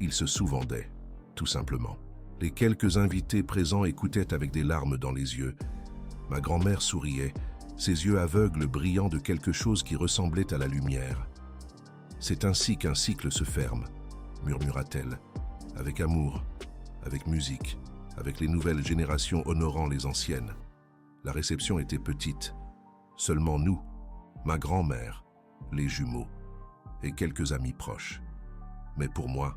Ils se sous-vendaient, tout simplement. Les quelques invités présents écoutaient avec des larmes dans les yeux. Ma grand-mère souriait, ses yeux aveugles brillant de quelque chose qui ressemblait à la lumière. « C'est ainsi qu'un cycle se ferme », murmura-t-elle, avec amour, avec musique, avec les nouvelles générations honorant les anciennes. La réception était petite. Seulement nous, ma grand-mère, les jumeaux. et quelques amis proches. Mais pour moi,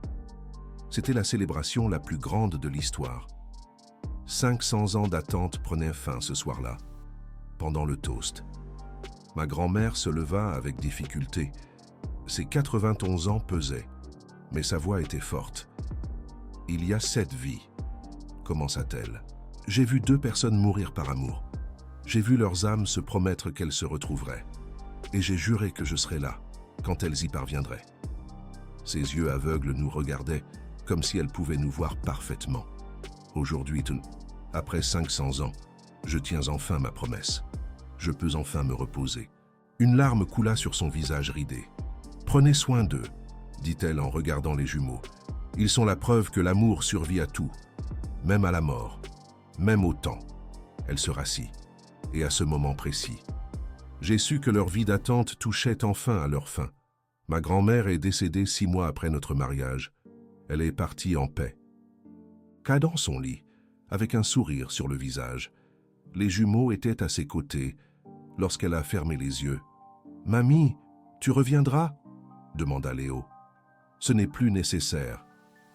c'était la célébration la plus grande de l'histoire. 500 ans d'attente prenaient fin ce soir-là, pendant le toast. Ma grand-mère se leva avec difficulté. Ses 91 ans pesaient, mais sa voix était forte. « Il y a 7 vies », commença-t-elle. « J'ai vu 2 personnes mourir par amour. J'ai vu leurs âmes se promettre qu'elles se retrouveraient. Et j'ai juré que je serais là, quand elles y parviendraient. » Ses yeux aveugles nous regardaient, comme si elle pouvait nous voir parfaitement. Aujourd'hui, après 500 ans, je tiens enfin ma promesse. Je peux enfin me reposer. Une larme coula sur son visage ridé. « Prenez soin d'eux, » dit-elle en regardant les jumeaux. « Ils sont la preuve que l'amour survit à tout, même à la mort, même au temps. » Elle se rassit, et à ce moment précis, j'ai su que leur vie d'attente touchait enfin à leur fin. Ma grand-mère est décédée 6 mois après notre mariage. Elle est partie en paix. Dans son lit, avec un sourire sur le visage. Les jumeaux étaient à ses côtés lorsqu'elle a fermé les yeux. « Mamie, tu reviendras ?» demanda Léo. « Ce n'est plus nécessaire, »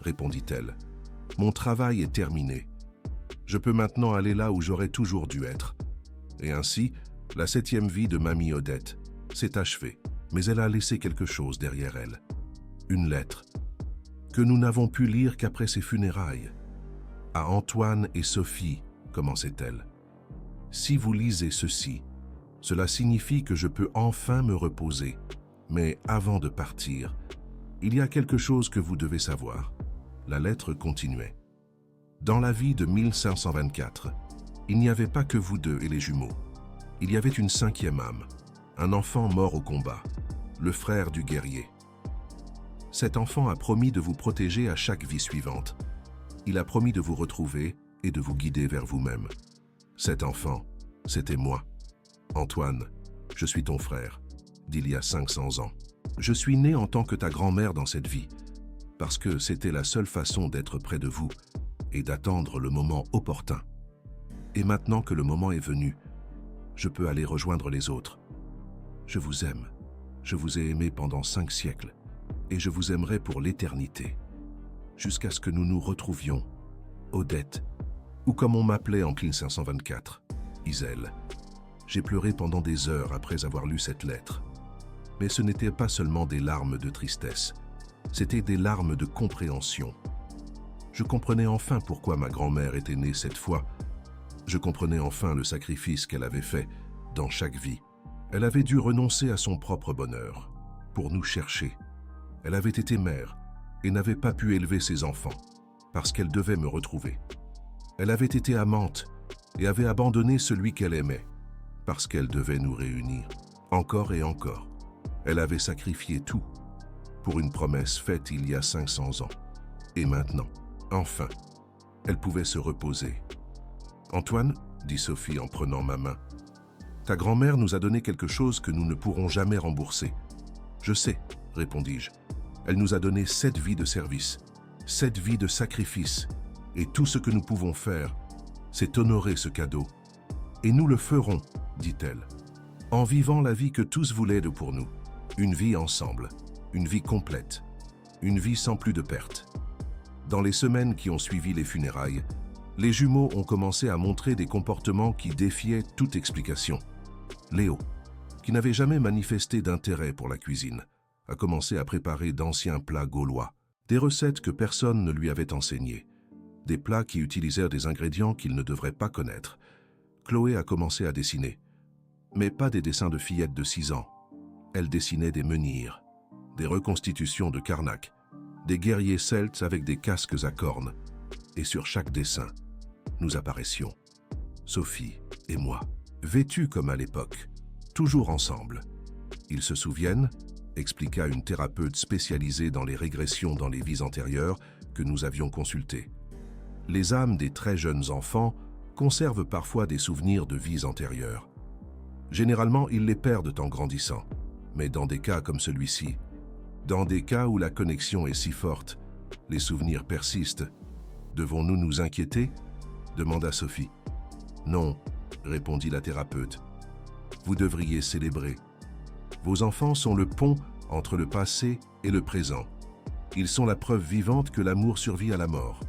répondit-elle. « Mon travail est terminé. Je peux maintenant aller là où j'aurais toujours dû être. » Et ainsi, la 7e vie de Mamie Odette s'est achevée, mais elle a laissé quelque chose derrière elle. Une lettre que nous n'avons pu lire qu'après ses funérailles. « À Antoine et Sophie », commençait-elle. « Si vous lisez ceci, cela signifie que je peux enfin me reposer. Mais avant de partir, il y a quelque chose que vous devez savoir. » La lettre continuait. « Dans la vie de 1524, il n'y avait pas que vous deux et les jumeaux. Il y avait une 5e âme, un enfant mort au combat, le frère du guerrier. Cet enfant a promis de vous protéger à chaque vie suivante. Il a promis de vous retrouver et de vous guider vers vous-même. Cet enfant, c'était moi. Antoine, je suis ton frère, d'il y a 500 ans. Je suis né en tant que ta grand-mère dans cette vie, parce que c'était la seule façon d'être près de vous et d'attendre le moment opportun. Et maintenant que le moment est venu, je peux aller rejoindre les autres. Je vous aime. Je vous ai aimé pendant 5 siècles, et je vous aimerai pour l'éternité, jusqu'à ce que nous nous retrouvions. Odette, ou comme on m'appelait en 1524, Iselle. J'ai pleuré pendant des heures après avoir lu cette lettre. Mais ce n'était pas seulement des larmes de tristesse, c'était des larmes de compréhension. Je comprenais enfin pourquoi ma grand-mère était née cette fois. Je comprenais enfin le sacrifice qu'elle avait fait dans chaque vie. Elle avait dû renoncer à son propre bonheur pour nous chercher. Elle avait été mère et n'avait pas pu élever ses enfants parce qu'elle devait me retrouver. Elle avait été amante et avait abandonné celui qu'elle aimait parce qu'elle devait nous réunir, encore et encore. Elle avait sacrifié tout pour une promesse faite il y a 500 ans. Et maintenant, enfin, elle pouvait se reposer. « Antoine, » dit Sophie en prenant ma main, « ta grand-mère nous a donné quelque chose que nous ne pourrons jamais rembourser. »« Je sais, » répondis-je. « Elle nous a donné 7 vies de service, 7 vies de sacrifice, et tout ce que nous pouvons faire, c'est honorer ce cadeau. Et nous le ferons, dit-elle, en vivant la vie que tous voulaient de pour nous. Une vie ensemble, une vie complète, une vie sans plus de pertes. » Dans les semaines qui ont suivi les funérailles, les jumeaux ont commencé à montrer des comportements qui défiaient toute explication. Léo, qui n'avait jamais manifesté d'intérêt pour la cuisine, a commencé à préparer d'anciens plats gaulois, des recettes que personne ne lui avait enseignées, des plats qui utilisèrent des ingrédients qu'il ne devrait pas connaître. Chloé a commencé à dessiner, mais pas des dessins de fillettes de 6 ans. Elle dessinait des menhirs, des reconstitutions de Karnak, des guerriers celtes avec des casques à cornes, et sur chaque dessin, nous apparaissions, Sophie et moi, vêtus comme à l'époque, toujours ensemble. Ils se souviennent, expliqua une thérapeute spécialisée dans les régressions dans les vies antérieures que nous avions consultées. Les âmes des très jeunes enfants conservent parfois des souvenirs de vies antérieures. Généralement, ils les perdent en grandissant, mais dans des cas comme celui-ci, dans des cas où la connexion est si forte, les souvenirs persistent. Devons-nous nous inquiéter ? Demanda Sophie. Non, répondit la thérapeute. Vous devriez célébrer. Vos enfants sont le pont entre le passé et le présent. Ils sont la preuve vivante que l'amour survit à la mort.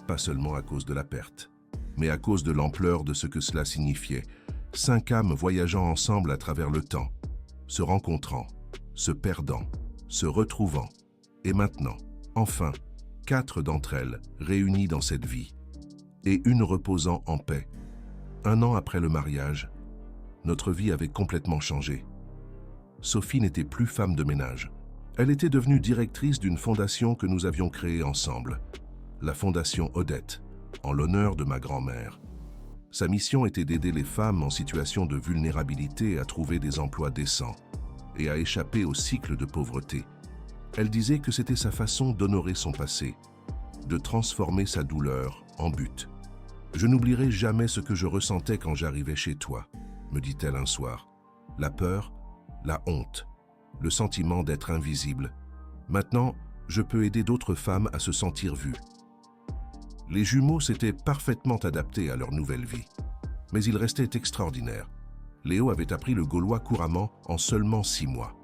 Pas seulement à cause de la perte, mais à cause de l'ampleur de ce que cela signifiait. 5 âmes voyageant ensemble à travers le temps, se rencontrant, se perdant, se retrouvant. Et maintenant, enfin, 4 d'entre elles réunies dans cette vie, et une reposant en paix. 1 an après le mariage, notre vie avait complètement changé. Sophie n'était plus femme de ménage. Elle était devenue directrice d'une fondation que nous avions créée ensemble, la Fondation Odette, en l'honneur de ma grand-mère. Sa mission était d'aider les femmes en situation de vulnérabilité à trouver des emplois décents et à échapper au cycle de pauvreté. Elle disait que c'était sa façon d'honorer son passé, de transformer sa douleur en but. « Je n'oublierai jamais ce que je ressentais quand j'arrivais chez toi », me dit-elle un soir. La peur, la honte, le sentiment d'être invisible. Maintenant, je peux aider d'autres femmes à se sentir vues. Les jumeaux s'étaient parfaitement adaptés à leur nouvelle vie. Mais ils restaient extraordinaires. Léo avait appris le gaulois couramment en seulement 6 mois.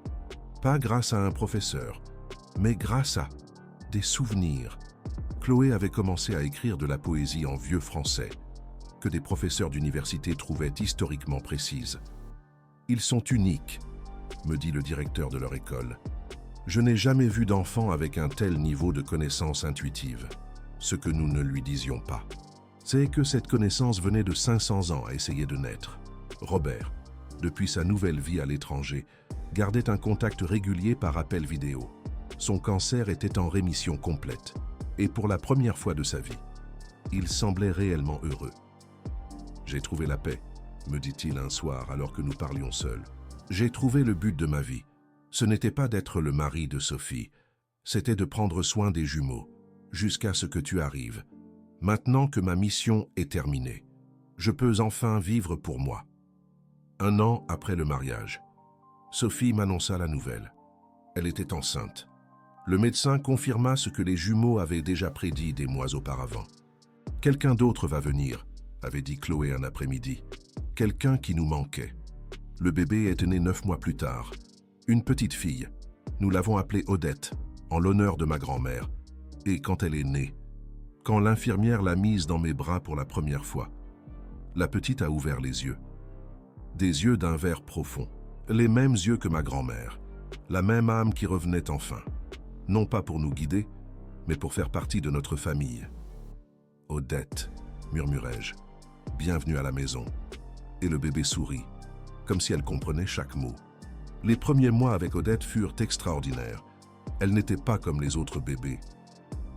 Pas grâce à un professeur, mais grâce à des souvenirs. Chloé avait commencé à écrire de la poésie en vieux français, que des professeurs d'université trouvaient historiquement précise. « Ils sont uniques », me dit le directeur de leur école. « Je n'ai jamais vu d'enfant avec un tel niveau de connaissance intuitive. » Ce que nous ne lui disions pas, c'est que cette connaissance venait de 500 ans à essayer de naître. Robert, depuis sa nouvelle vie à l'étranger, gardait un contact régulier par appel vidéo. Son cancer était en rémission complète, et pour la première fois de sa vie, il semblait réellement heureux. « J'ai trouvé la paix », me dit-il un soir alors que nous parlions seuls. « J'ai trouvé le but de ma vie. Ce n'était pas d'être le mari de Sophie, c'était de prendre soin des jumeaux. Jusqu'à ce que tu arrives. Maintenant que ma mission est terminée, je peux enfin vivre pour moi. » 1 an après le mariage, Sophie m'annonça la nouvelle. Elle était enceinte. Le médecin confirma ce que les jumeaux avaient déjà prédit des mois auparavant. « Quelqu'un d'autre va venir », avait dit Chloé un après-midi. « Quelqu'un qui nous manquait. » Le bébé est né 9 mois plus tard. Une petite fille. Nous l'avons appelée Odette, en l'honneur de ma grand-mère. Et quand elle est née, quand l'infirmière l'a mise dans mes bras pour la première fois, la petite a ouvert les yeux. Des yeux d'un vert profond, les mêmes yeux que ma grand-mère, la même âme qui revenait enfin, non pas pour nous guider, mais pour faire partie de notre famille. « Odette », murmurai-je, « bienvenue à la maison. » Et le bébé sourit, comme si elle comprenait chaque mot. Les premiers mois avec Odette furent extraordinaires. Elle n'était pas comme les autres bébés.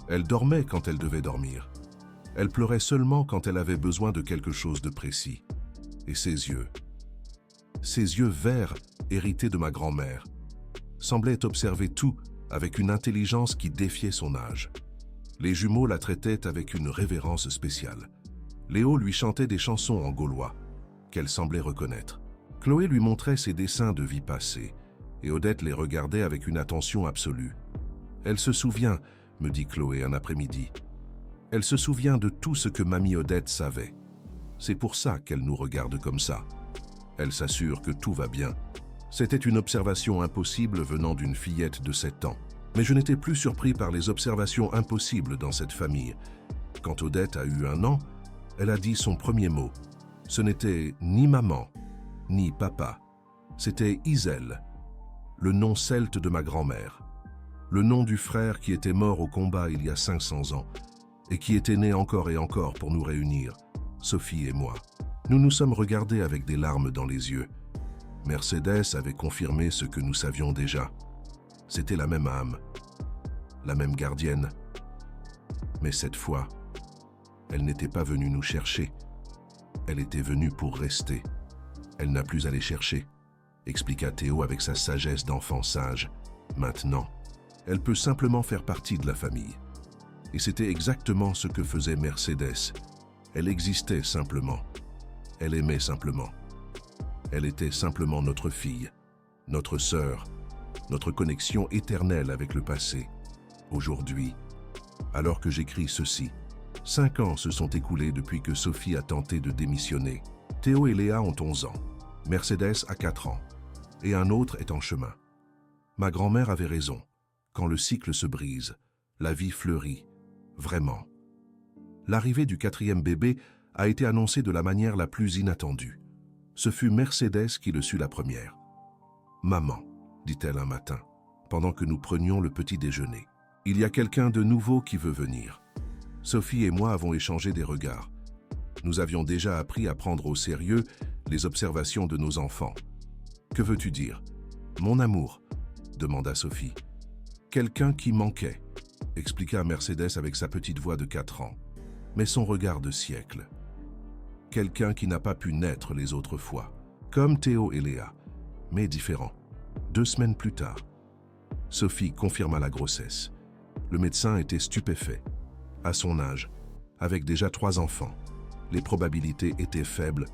Elle dormait quand elle devait dormir. Elle pleurait seulement quand elle avait besoin de quelque chose de précis. Et ses yeux verts, hérités de ma grand-mère, semblaient observer tout avec une intelligence qui défiait son âge. Les jumeaux la traitaient avec une révérence spéciale. Léo lui chantait des chansons en gaulois, qu'elle semblait reconnaître. Chloé lui montrait ses dessins de vie passée, et Odette les regardait avec une attention absolue. Elle se souvient, me dit Chloé un après-midi. Elle se souvient de tout ce que mamie Odette savait. C'est pour ça qu'elle nous regarde comme ça. Elle s'assure que tout va bien. C'était une observation impossible venant d'une fillette de 7 ans. Mais je n'étais plus surpris par les observations impossibles dans cette famille. Quand Odette a eu 1 an, elle a dit son premier mot. Ce n'était ni maman, ni papa. C'était Isel, le nom celte de ma grand-mère. Le nom du frère qui était mort au combat il y a 500 ans et qui était né encore et encore pour nous réunir, Sophie et moi. Nous nous sommes regardés avec des larmes dans les yeux. Mercedes avait confirmé ce que nous savions déjà. C'était la même âme, la même gardienne. Mais cette fois, elle n'était pas venue nous chercher. Elle était venue pour rester. Elle n'a plus à les chercher, expliqua Théo avec sa sagesse d'enfant sage. Maintenant, elle peut simplement faire partie de la famille. Et c'était exactement ce que faisait Mercedes. Elle existait simplement. Elle aimait simplement. Elle était simplement notre fille, notre sœur, notre connexion éternelle avec le passé. Aujourd'hui, alors que j'écris ceci, 5 ans se sont écoulés depuis que Sophie a tenté de démissionner. Théo et Léa ont 11 ans, Mercedes a 4 ans, et un autre est en chemin. Ma grand-mère avait raison. Quand le cycle se brise, la vie fleurit, vraiment. L'arrivée du 4e bébé a été annoncée de la manière la plus inattendue. Ce fut Mercedes qui le sut la première. « Maman, dit-elle un matin, pendant que nous prenions le petit déjeuner, il y a quelqu'un de nouveau qui veut venir. » Sophie et moi avons échangé des regards. Nous avions déjà appris à prendre au sérieux les observations de nos enfants. « Que veux-tu dire ? » ?»« Mon amour, » demanda Sophie. « Quelqu'un qui manquait, » expliqua Mercedes avec sa petite voix de 4 ans, mais son regard de siècle. « Quelqu'un qui n'a pas pu naître les autres fois, comme Théo et Léa, mais différent. » 2 semaines plus tard, Sophie confirma la grossesse. Le médecin était stupéfait. À son âge, avec déjà 3 enfants, les probabilités étaient faibles,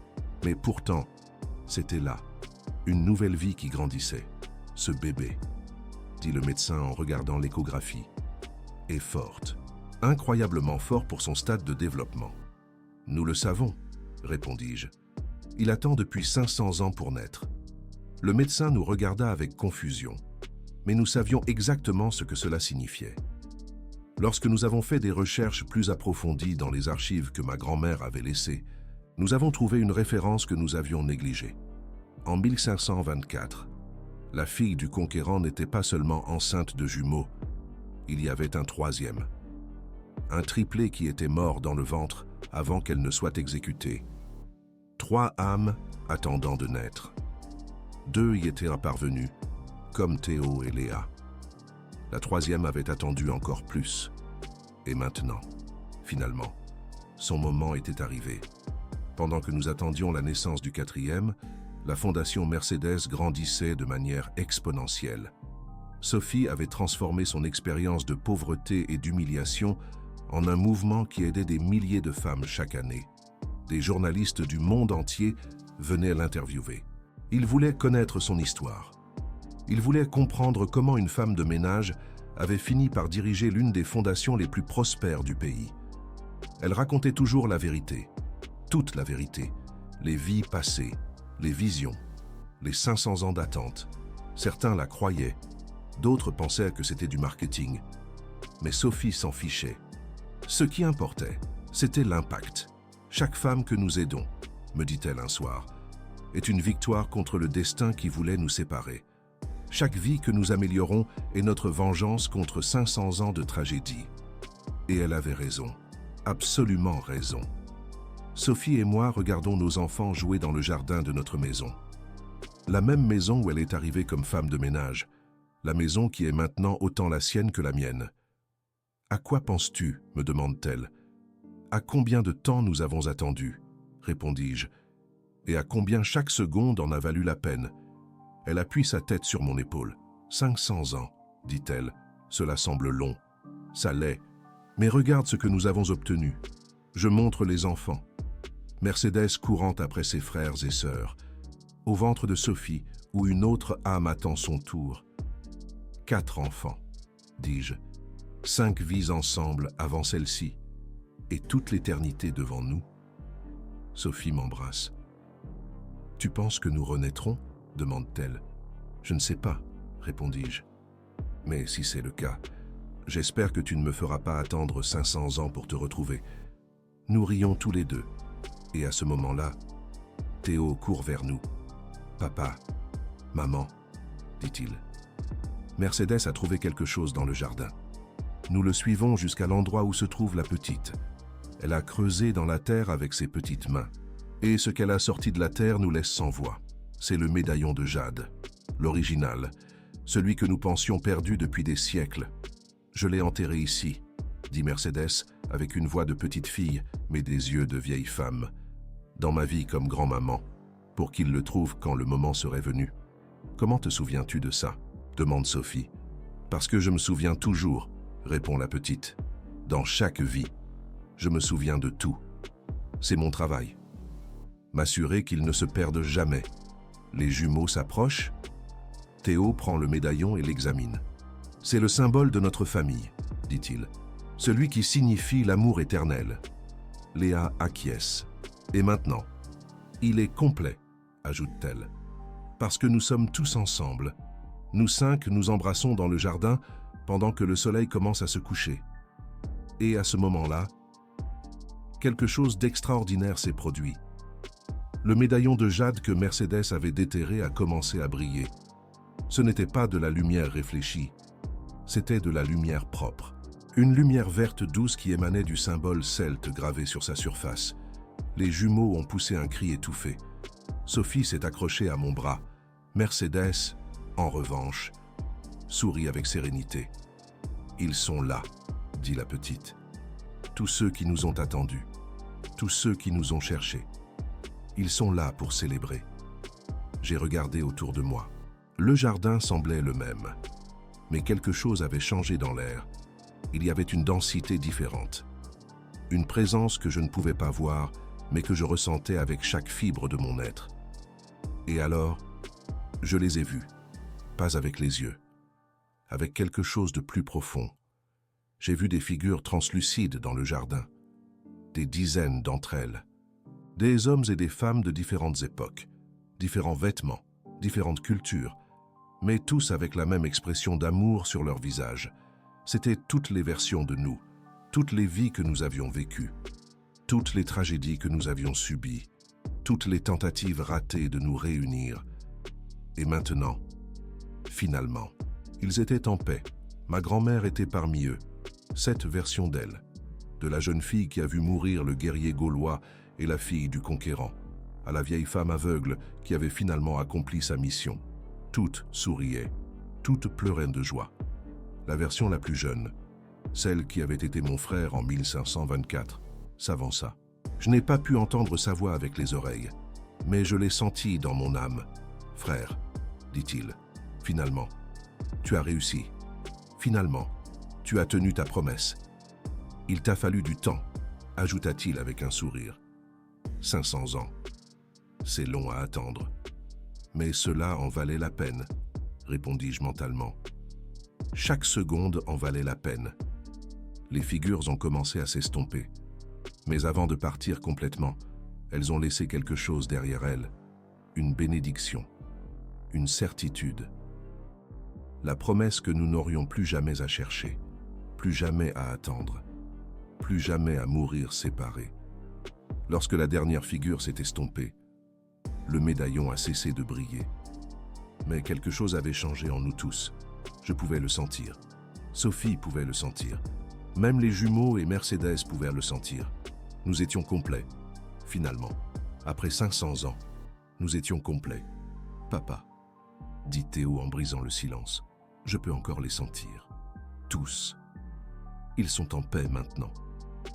mais pourtant, c'était là, une nouvelle vie qui grandissait. Ce bébé, dit le médecin en regardant l'échographie, est forte, incroyablement fort pour son stade de développement. Nous le savons, répondis-je. Il attend depuis 500 ans pour naître. Le médecin nous regarda avec confusion, mais nous savions exactement ce que cela signifiait. Lorsque nous avons fait des recherches plus approfondies dans les archives que ma grand-mère avait laissées, nous avons trouvé une référence que nous avions négligée. En 1524, la fille du conquérant n'était pas seulement enceinte de jumeaux, il y avait un 3e. Un triplé qui était mort dans le ventre avant qu'elle ne soit exécutée. 3 âmes attendant de naître. 2 y étaient parvenus, comme Théo et Léa. La 3e avait attendu encore plus. Et maintenant, finalement, son moment était arrivé. Pendant que nous attendions la naissance du 4e, la fondation Mercedes grandissait de manière exponentielle. Sophie avait transformé son expérience de pauvreté et d'humiliation en un mouvement qui aidait des milliers de femmes chaque année. Des journalistes du monde entier venaient l'interviewer. Ils voulaient connaître son histoire. Ils voulaient comprendre comment une femme de ménage avait fini par diriger l'une des fondations les plus prospères du pays. Elle racontait toujours la vérité, toute la vérité, les vies passées, les visions, les 500 ans d'attente. Certains la croyaient, d'autres pensaient que c'était du marketing. Mais Sophie s'en fichait. Ce qui importait, c'était l'impact. Chaque femme que nous aidons, me dit-elle un soir, est une victoire contre le destin qui voulait nous séparer. Chaque vie que nous améliorons est notre vengeance contre 500 ans de tragédie. Et elle avait raison, absolument raison. Sophie et moi regardons nos enfants jouer dans le jardin de notre maison. La même maison où elle est arrivée comme femme de ménage, la maison qui est maintenant autant la sienne que la mienne. « À quoi penses-tu » me demande-t-elle. « À combien de temps nous avons attendu ?» répondis-je. « Et à combien chaque seconde en a valu la peine ?» Elle appuie sa tête sur mon épaule. « 500 ans, dit-elle. Cela semble long. Ça l'est. Mais regarde ce que nous avons obtenu. » Je montre les enfants. Mercedes courant après ses frères et sœurs. Au ventre de Sophie, où une autre âme attend son tour. 4 enfants, dis-je. 5 vies ensemble avant celle-ci. Et toute l'éternité devant nous. Sophie m'embrasse. « Tu penses que nous renaîtrons ?» demande-t-elle. « Je ne sais pas, répondis-je. Mais si c'est le cas, j'espère que tu ne me feras pas attendre 500 ans pour te retrouver. » Nous rions tous les deux. Et à ce moment-là, Théo court vers nous. « Papa, maman, dit-il. » Mercedes a trouvé quelque chose dans le jardin. Nous le suivons jusqu'à l'endroit où se trouve la petite. Elle a creusé dans la terre avec ses petites mains. Et ce qu'elle a sorti de la terre nous laisse sans voix. C'est le médaillon de jade, l'original, celui que nous pensions perdu depuis des siècles. Je l'ai enterré ici, dit Mercedes avec une voix de petite fille, mais des yeux de vieille femme. Dans ma vie comme grand-maman, pour qu'il le trouve quand le moment serait venu. Comment te souviens-tu de ça ? Demande Sophie. Parce que je me souviens toujours, répond la petite. Dans chaque vie, je me souviens de tout. C'est mon travail. M'assurer qu'ils ne se perdent jamais. Les jumeaux s'approchent. Théo prend le médaillon et l'examine. C'est le symbole de notre famille, dit-il. Celui qui signifie l'amour éternel. Léa acquiesce. Et maintenant, il est complet, ajoute-t-elle. Parce que nous sommes tous ensemble, Nous 5 nous embrassons dans le jardin pendant que le soleil commence à se coucher. Et à ce moment-là, quelque chose d'extraordinaire s'est produit. Le médaillon de jade que Mercedes avait déterré a commencé à briller. Ce n'était pas de la lumière réfléchie, c'était de la lumière propre. Une lumière verte douce qui émanait du symbole celte gravé sur sa surface. Les jumeaux ont poussé un cri étouffé. Sophie s'est accrochée à mon bras. Mercedes, en revanche, sourit avec sérénité. « Ils sont là », dit la petite. « Tous ceux qui nous ont attendus, tous ceux qui nous ont cherchés. Ils sont là pour célébrer. » J'ai regardé autour de moi. Le jardin semblait le même, mais quelque chose avait changé dans l'air. Il y avait une densité différente. Une présence que je ne pouvais pas voir, mais que je ressentais avec chaque fibre de mon être. Et alors, je les ai vus, pas avec les yeux, avec quelque chose de plus profond. J'ai vu des figures translucides dans le jardin, des dizaines d'entre elles, des hommes et des femmes de différentes époques, différents vêtements, différentes cultures, mais tous avec la même expression d'amour sur leur visage. C'étaient toutes les versions de nous, toutes les vies que nous avions vécues, toutes les tragédies que nous avions subies, toutes les tentatives ratées de nous réunir. Et maintenant, finalement, ils étaient en paix. Ma grand-mère était parmi eux, cette version d'elle, de la jeune fille qui a vu mourir le guerrier gaulois et la fille du conquérant, à la vieille femme aveugle qui avait finalement accompli sa mission. Toutes souriaient, toutes pleuraient de joie. La version la plus jeune, celle qui avait été mon frère en 1524, s'avança. Je n'ai pas pu entendre sa voix avec les oreilles, mais je l'ai sentie dans mon âme. « Frère, dit-il, finalement, tu as réussi. Finalement, tu as tenu ta promesse. Il t'a fallu du temps, ajouta-t-il avec un sourire. 500 ans, c'est long à attendre. Mais cela en valait la peine, répondis-je mentalement. Chaque seconde en valait la peine. Les figures ont commencé à s'estomper. Mais avant de partir complètement, elles ont laissé quelque chose derrière elles. Une bénédiction, une certitude. La promesse que nous n'aurions plus jamais à chercher, plus jamais à attendre, plus jamais à mourir séparés. Lorsque la dernière figure s'est estompée, le médaillon a cessé de briller. Mais quelque chose avait changé en nous tous. Je pouvais le sentir. Sophie pouvait le sentir. Même les jumeaux et Mercedes pouvaient le sentir. Nous étions complets. Finalement, après 500 ans, nous étions complets. « Papa », dit Théo en brisant le silence, « je peux encore les sentir. Tous. Ils sont en paix maintenant. »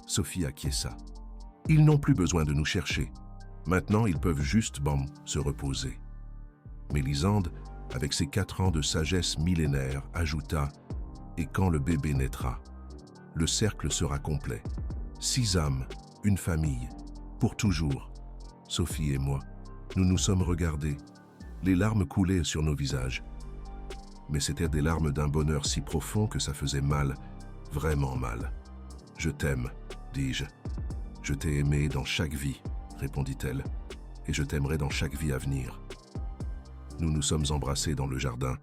Sophie acquiesça. « Ils n'ont plus besoin de nous chercher. Maintenant, ils peuvent juste, se reposer. » Mélisande, avec ses 4 ans de sagesse millénaire, ajouta « Et quand le bébé naîtra, le cercle sera complet. 6 âmes, une famille, pour toujours. » Sophie et moi, nous nous sommes regardés. Les larmes coulaient sur nos visages. Mais c'étaient des larmes d'un bonheur si profond que ça faisait mal, vraiment mal. « Je t'aime, dis-je. Je t'ai aimé dans chaque vie, répondit-elle, et je t'aimerai dans chaque vie à venir. » Nous nous sommes embrassés dans le jardin.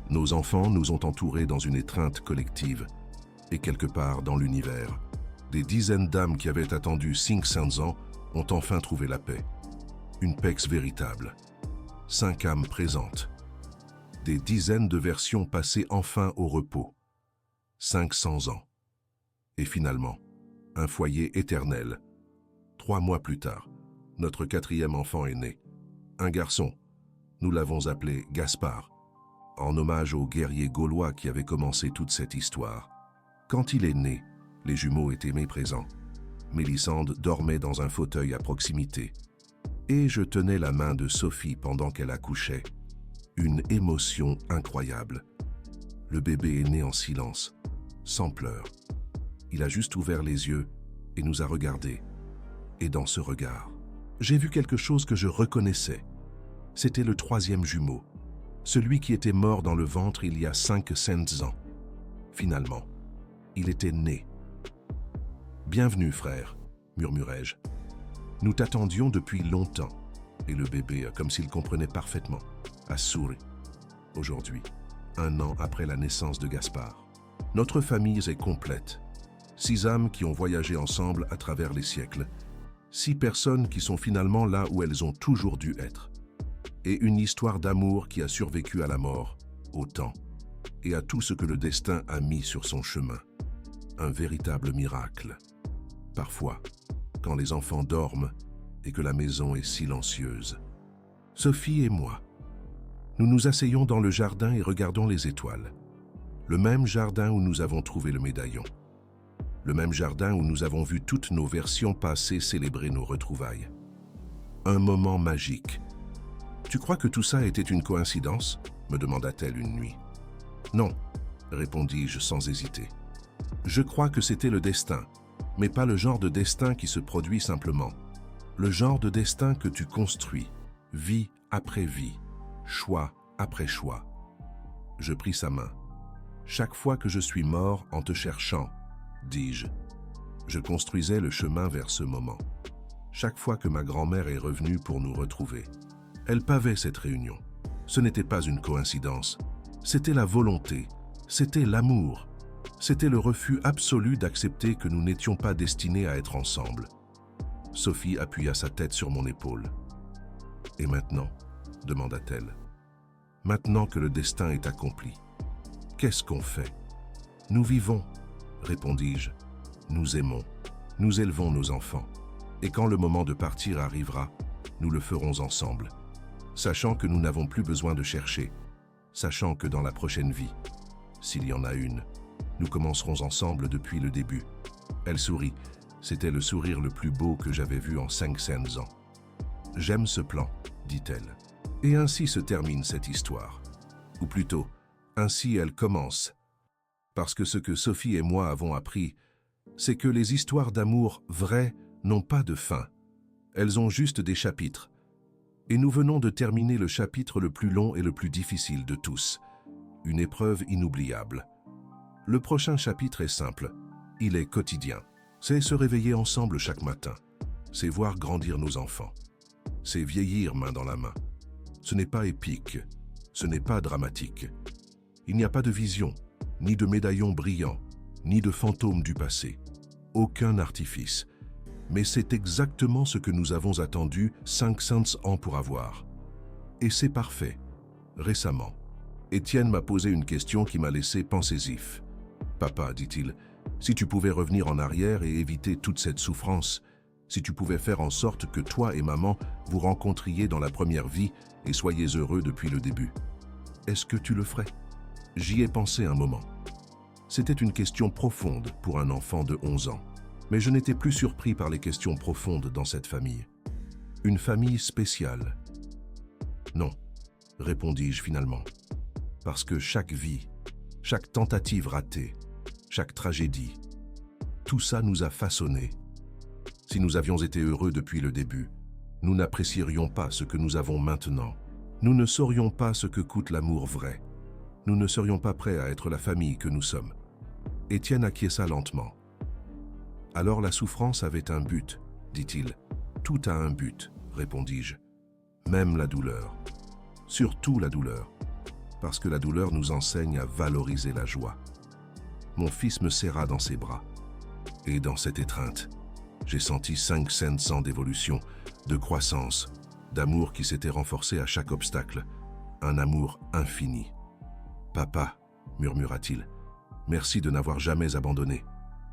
Nos enfants nous ont entourés dans une étreinte collective. Et quelque part dans l'univers, des dizaines d'âmes qui avaient attendu 500 ans ont enfin trouvé la paix. Une paix véritable. 5 âmes présentes. Des dizaines de versions passées enfin au repos. 500 ans. Et finalement, un foyer éternel. 3 mois plus tard, notre 4e enfant est né. Un garçon. Nous l'avons appelé Gaspard, en hommage au guerrier gaulois qui avait commencé toute cette histoire. Quand il est né, les jumeaux étaient présents. Mélisande dormait dans un fauteuil à proximité. Et je tenais la main de Sophie pendant qu'elle accouchait. Une émotion incroyable. Le bébé est né en silence, sans pleurs. Il a juste ouvert les yeux et nous a regardés. Et dans ce regard, j'ai vu quelque chose que je reconnaissais. C'était le 3e jumeau, celui qui était mort dans le ventre il y a 500 ans. Finalement, il était né. « Bienvenue, frère », murmurai-je. Nous t'attendions depuis longtemps. Et le bébé, comme s'il comprenait parfaitement, a souri. Aujourd'hui, 1 an après la naissance de Gaspard. Notre famille est complète. 6 âmes qui ont voyagé ensemble à travers les siècles. 6 personnes qui sont finalement là où elles ont toujours dû être. Et une histoire d'amour qui a survécu à la mort, au temps, et à tout ce que le destin a mis sur son chemin. Un véritable miracle. Parfois, quand les enfants dorment et que la maison est silencieuse. Sophie et moi, nous nous asseyons dans le jardin et regardons les étoiles. Le même jardin où nous avons trouvé le médaillon. Le même jardin où nous avons vu toutes nos versions passées célébrer nos retrouvailles. Un moment magique. « Tu crois que tout ça était une coïncidence ?» me demanda-t-elle une nuit. « Non, » répondis-je sans hésiter. « Je crois que c'était le destin, mais pas le genre de destin qui se produit simplement. Le genre de destin que tu construis, vie après vie, choix après choix. » Je pris sa main. « Chaque fois que je suis mort en te cherchant, dis-je. Je construisais le chemin vers ce moment. Chaque fois que ma grand-mère est revenue pour nous retrouver. Elle pavait cette réunion. Ce n'était pas une coïncidence. C'était la volonté. C'était l'amour. C'était le refus absolu d'accepter que nous n'étions pas destinés à être ensemble. » Sophie appuya sa tête sur mon épaule. « Et maintenant ?» demanda-t-elle. « Maintenant que le destin est accompli, qu'est-ce qu'on fait ? Nous vivons. » répondis-je. Nous aimons, nous élevons nos enfants. Et quand le moment de partir arrivera, nous le ferons ensemble. Sachant que nous n'avons plus besoin de chercher. Sachant que dans la prochaine vie, s'il y en a une, nous commencerons ensemble depuis le début. Elle sourit. C'était le sourire le plus beau que j'avais vu en 500 ans. « J'aime ce plan, » dit-elle. Et ainsi se termine cette histoire. Ou plutôt, ainsi elle commence. Parce que ce que Sophie et moi avons appris, c'est que les histoires d'amour vraies n'ont pas de fin. Elles ont juste des chapitres. Et nous venons de terminer le chapitre le plus long et le plus difficile de tous. Une épreuve inoubliable. Le prochain chapitre est simple. Il est quotidien. C'est se réveiller ensemble chaque matin. C'est voir grandir nos enfants. C'est vieillir main dans la main. Ce n'est pas épique. Ce n'est pas dramatique. Il n'y a pas de vision, ni de médaillon brillant, ni de fantôme du passé. Aucun artifice. Mais c'est exactement ce que nous avons attendu 500 ans pour avoir. Et c'est parfait. Récemment, Étienne m'a posé une question qui m'a laissé pensésif. « Papa, dit-il, si tu pouvais revenir en arrière et éviter toute cette souffrance, si tu pouvais faire en sorte que toi et maman vous rencontriez dans la première vie et soyez heureux depuis le début, est-ce que tu le ferais ?» J'y ai pensé un moment. C'était une question profonde pour un enfant de 11 ans. Mais je n'étais plus surpris par les questions profondes dans cette famille. Une famille spéciale. Non, répondis-je finalement. Parce que chaque vie, chaque tentative ratée, chaque tragédie, tout ça nous a façonnés. Si nous avions été heureux depuis le début, nous n'apprécierions pas ce que nous avons maintenant. Nous ne saurions pas ce que coûte l'amour vrai. Nous ne serions pas prêts à être la famille que nous sommes. Étienne acquiesça lentement. Alors la souffrance avait un but, dit-il. Tout a un but, répondis-je. Même la douleur. Surtout la douleur. Parce que la douleur nous enseigne à valoriser la joie. Mon fils me serra dans ses bras. Et dans cette étreinte, j'ai senti 500 ans d'évolution, de croissance, d'amour qui s'était renforcé à chaque obstacle. Un amour infini. « Papa, murmura-t-il, merci de n'avoir jamais abandonné.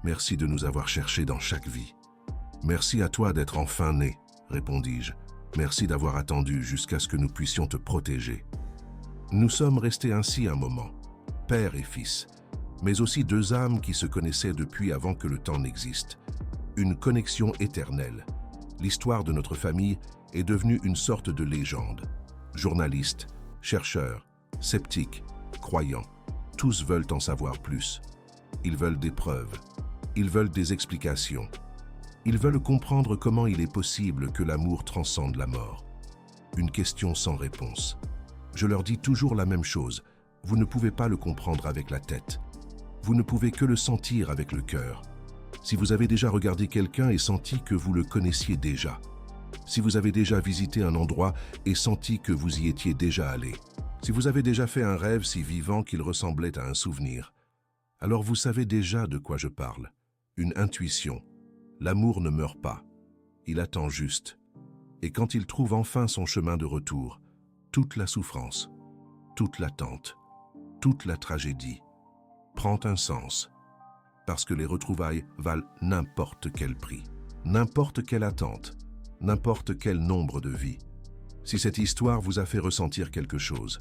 Merci de nous avoir cherchés dans chaque vie. Merci à toi d'être enfin né, répondis-je. Merci d'avoir attendu jusqu'à ce que nous puissions te protéger. » Nous sommes restés ainsi un moment, père et fils, mais aussi 2 âmes qui se connaissaient depuis avant que le temps n'existe. Une connexion éternelle. L'histoire de notre famille est devenue une sorte de légende. Journalistes, chercheurs, sceptiques, croyants, tous veulent en savoir plus. Ils veulent des preuves. Ils veulent des explications. Ils veulent comprendre comment il est possible que l'amour transcende la mort. Une question sans réponse. Je leur dis toujours la même chose. Vous ne pouvez pas le comprendre avec la tête. Vous ne pouvez que le sentir avec le cœur. Si vous avez déjà regardé quelqu'un et senti que vous le connaissiez déjà. Si vous avez déjà visité un endroit et senti que vous y étiez déjà allé. Si vous avez déjà fait un rêve si vivant qu'il ressemblait à un souvenir, alors vous savez déjà de quoi je parle. Une intuition. L'amour ne meurt pas. Il attend juste. Et quand il trouve enfin son chemin de retour, toute la souffrance, toute l'attente, toute la tragédie prend un sens. Parce que les retrouvailles valent n'importe quel prix, n'importe quelle attente, n'importe quel nombre de vies. Si cette histoire vous a fait ressentir quelque chose,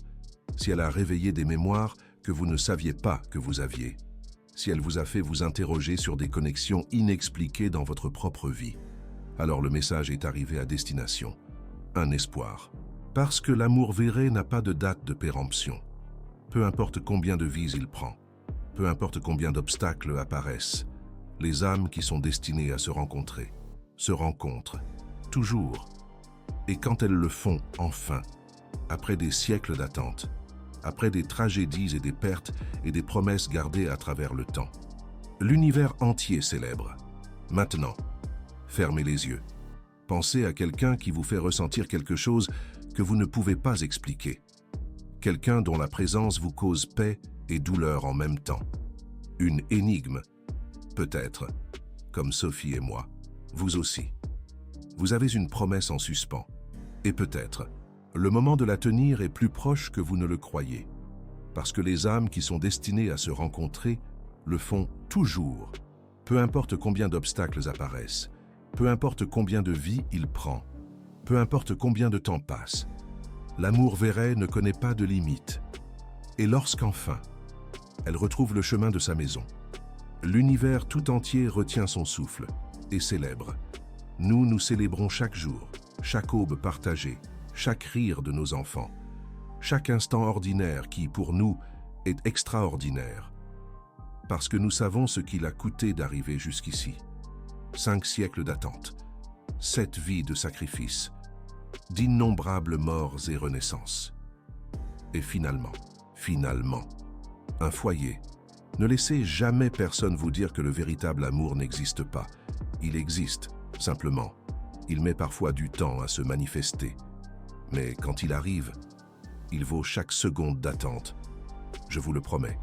si elle a réveillé des mémoires que vous ne saviez pas que vous aviez, si elle vous a fait vous interroger sur des connexions inexpliquées dans votre propre vie, alors le message est arrivé à destination. Un espoir. Parce que l'amour vrai n'a pas de date de péremption. Peu importe combien de vies il prend, peu importe combien d'obstacles apparaissent, les âmes qui sont destinées à se rencontrer, se rencontrent, toujours. Et quand elles le font enfin, après des siècles d'attente, après des tragédies et des pertes et des promesses gardées à travers le temps, l'univers entier célèbre. Maintenant, fermez les yeux. Pensez à quelqu'un qui vous fait ressentir quelque chose que vous ne pouvez pas expliquer. Quelqu'un dont la présence vous cause paix et douleur en même temps. Une énigme, peut-être, comme Sophie et moi, vous aussi. Vous avez une promesse en suspens. Et peut-être, le moment de la tenir est plus proche que vous ne le croyez. Parce que les âmes qui sont destinées à se rencontrer le font toujours. Peu importe combien d'obstacles apparaissent, peu importe combien de vies il prend, peu importe combien de temps passe, l'amour vrai ne connaît pas de limite. Et lorsqu'enfin, elle retrouve le chemin de sa maison, l'univers tout entier retient son souffle et célèbre. Nous célébrons chaque jour, chaque aube partagée, chaque rire de nos enfants, chaque instant ordinaire qui, pour nous, est extraordinaire. Parce que nous savons ce qu'il a coûté d'arriver jusqu'ici. 5 siècles d'attente, 7 vies de sacrifice, d'innombrables morts et renaissances. Et finalement, un foyer. Ne laissez jamais personne vous dire que le véritable amour n'existe pas. Il existe, simplement. Il met parfois du temps à se manifester. Mais quand il arrive, il vaut chaque seconde d'attente. Je vous le promets.